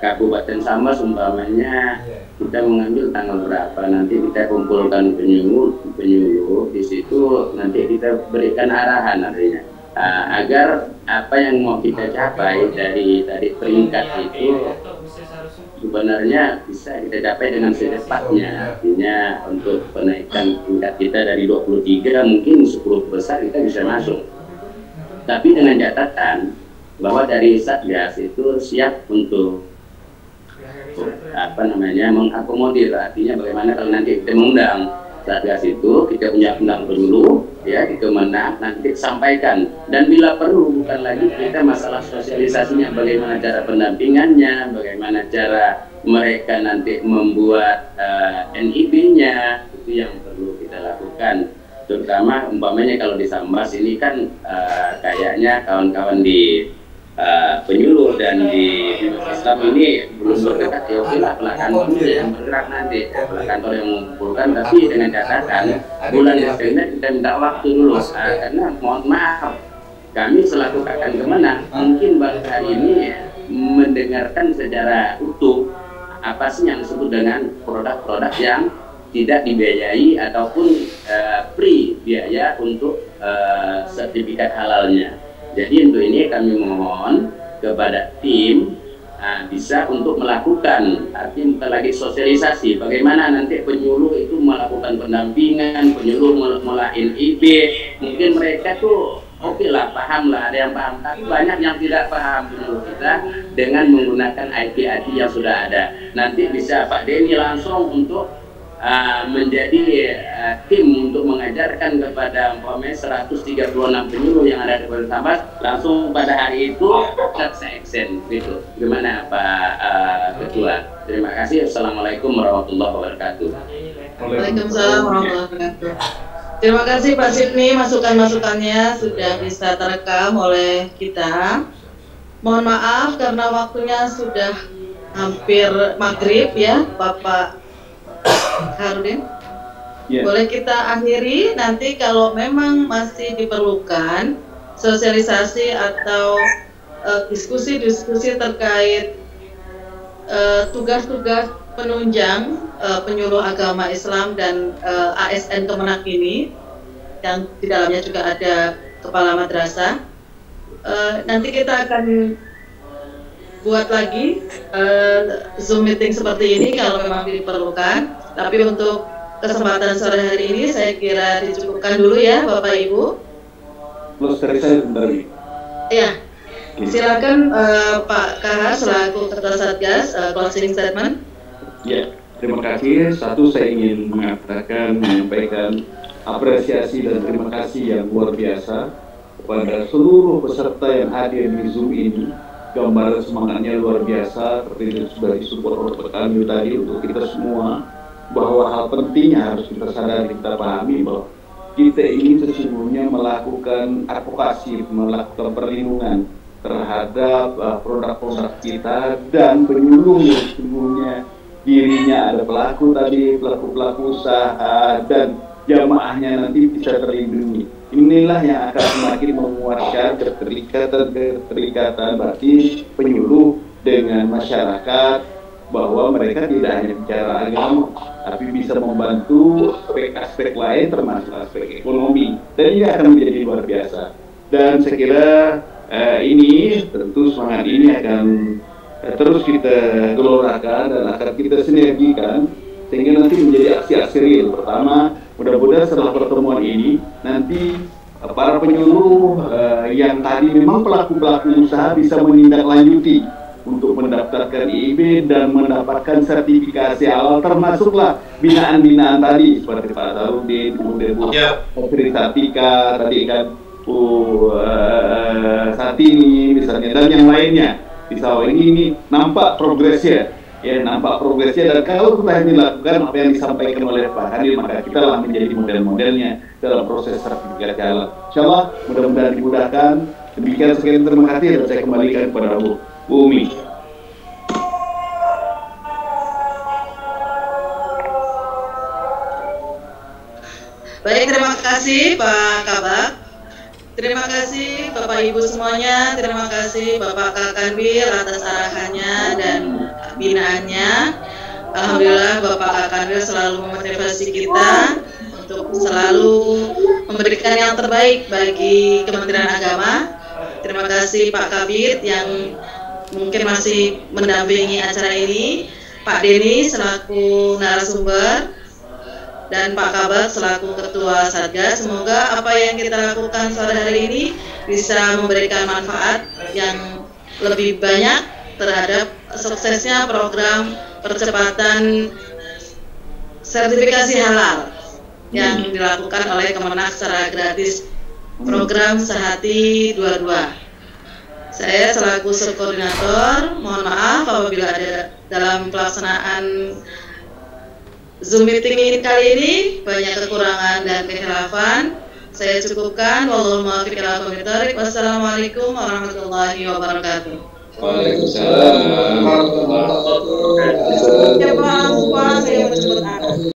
Kabupaten Sambas umpamanya kita mengambil tanggal berapa, nanti kita kumpulkan penyuluh di situ, nanti kita berikan arahan artinya agar apa yang mau kita capai dari peringkat itu sebenarnya bisa kita capai dengan secepatnya. Artinya untuk penaikan tingkat kita dari 23 mungkin 10 besar kita bisa masuk, tapi dengan catatan bahwa dari Satgas itu siap untuk mengakomodir. Artinya bagaimana kalau nanti kita mengundang Satgas itu, kita punya undang penyuluh, ya di Kemenang, nanti sampaikan. Dan bila perlu, bukan lagi kita masalah sosialisasinya, bagaimana cara pendampingannya, bagaimana cara mereka nanti membuat NIB-nya, itu yang perlu kita lakukan. Terutama umpamanya kalau di Sambas ini kan kayaknya kawan-kawan di penyuluh dan di Islam ini belum bergerak, ya okelah kantor yang bergerak nanti, kantor yang mengumpulkan, tapi dengan catatan bulan Desember kita minta waktu dulu, karena mohon maaf kami selaku Kakan Kemenang mungkin baru hari ini mendengarkan secara utuh apa sih yang disebut dengan produk-produk yang tidak dibiayai ataupun free biaya untuk sertifikat halalnya. Jadi untuk ini kami mohon kepada tim bisa untuk melakukan, artinya bukan lagi sosialisasi, bagaimana nanti penyuluh itu melakukan pendampingan, penyuluh mulai NIB, mungkin mereka tuh oke lah, paham lah, ada yang paham, tapi banyak yang tidak paham penyuluh kita dengan menggunakan IT yang sudah ada. Nanti bisa Pak Denny langsung untuk menjadi tim untuk mengajarkan kepada umpamanya 136 penyuluh yang ada di Kabupaten Sambas, langsung pada hari itu saya extend gitu. Gimana Pak Ketua? Terima kasih. Assalamualaikum warahmatullahi wabarakatuh. Waalaikumsalam warahmatullahi wabarakatuh. Terima kasih Pak Sipni, masukan-masukannya sudah bisa terekam oleh kita. Mohon maaf karena waktunya sudah hampir maghrib ya Bapak Harudin, boleh kita akhiri. Nanti kalau memang masih diperlukan sosialisasi atau diskusi-diskusi terkait tugas-tugas penunjang penyuluh agama Islam dan ASN Kemenang ini, yang di dalamnya juga ada kepala madrasah, nanti kita akan buat lagi Zoom meeting seperti ini kalau memang diperlukan. Tapi untuk kesempatan sore hari ini saya kira dicukupkan dulu ya Bapak Ibu. Terus dari saya sebentar. Ya, Silakan Pak KH selaku Ketua Satgas closing statement. Ya, terima kasih. Satu, saya ingin menyampaikan apresiasi dan terima kasih yang luar biasa kepada seluruh peserta yang hadir di Zoom ini. Gambaran semangatnya luar biasa, seperti sudah disupport oleh kami tadi untuk kita semua, bahwa hal pentingnya harus kita sadari, kita pahami bahwa kita ini sesungguhnya melakukan advokasi, melakukan perlindungan terhadap produk-produk kita dan penyuluh yang sesungguhnya dirinya ada pelaku-pelaku usaha dan jamaahnya nanti bisa terlindungi. Inilah yang akan semakin menguatkan keterikatan berarti penyuluh dengan masyarakat, bahwa mereka tidak hanya bicara agama, tapi bisa membantu aspek-aspek lain termasuk aspek ekonomi, dan ini akan menjadi luar biasa. Dan saya kira ini tentu semangat ini akan terus kita gelorakan dan akan kita sinergikan sehingga nanti menjadi aksi-aksi real. Pertama, mudah-mudahan setelah pertemuan ini nanti para penyuluh yang tadi memang pelaku-pelaku usaha bisa menindaklanjuti untuk mendaftarkan IIB dan mendapatkan sertifikasi halal, termasuklah binaan-binaan tadi seperti Pak Sarudin, kemudian Bu Sri Satika, tadi kan Satini misalnya, dan yang lainnya. Bisa ini nampak progresnya, nampak progresnya, dan kalau kita dilakukan apa yang disampaikan oleh Pak Hadir, maka kita lah menjadi model-modelnya dalam proses sertifikasi halal. Insyaallah mudah-mudahan dimudahkan. Demikian, sekian, terima kasih, dan saya kembalikan kepada Bu Umi. Baik, terima kasih Pak Kabak. Terima kasih Bapak Ibu semuanya, terima kasih Bapak Kakanwil atas arahannya dan binaannya. Alhamdulillah Bapak Kakanwil selalu memotivasi kita untuk selalu memberikan yang terbaik bagi Kementerian Agama. Terima kasih Pak Kabit yang mungkin masih mendampingi acara ini, Pak Denny selaku narasumber, dan Pak Kabak selaku Ketua Satgas. Semoga apa yang kita lakukan sore hari ini bisa memberikan manfaat yang lebih banyak terhadap suksesnya program percepatan sertifikasi halal yang dilakukan oleh Kemenak secara gratis, program Sehati 22. Saya selaku subkoordinator, mohon maaf apabila ada dalam pelaksanaan Zoom meeting ini kali ini banyak kekurangan dan kekhilafan. Saya cukupkan. Wallahul muwaffiq ila aqwamit thoriq. Wassalamualaikum warahmatullahi wabarakatuh. Waalaikumsalam warahmatullahi wabarakatuh. Siapa lupa saya menyebut anak.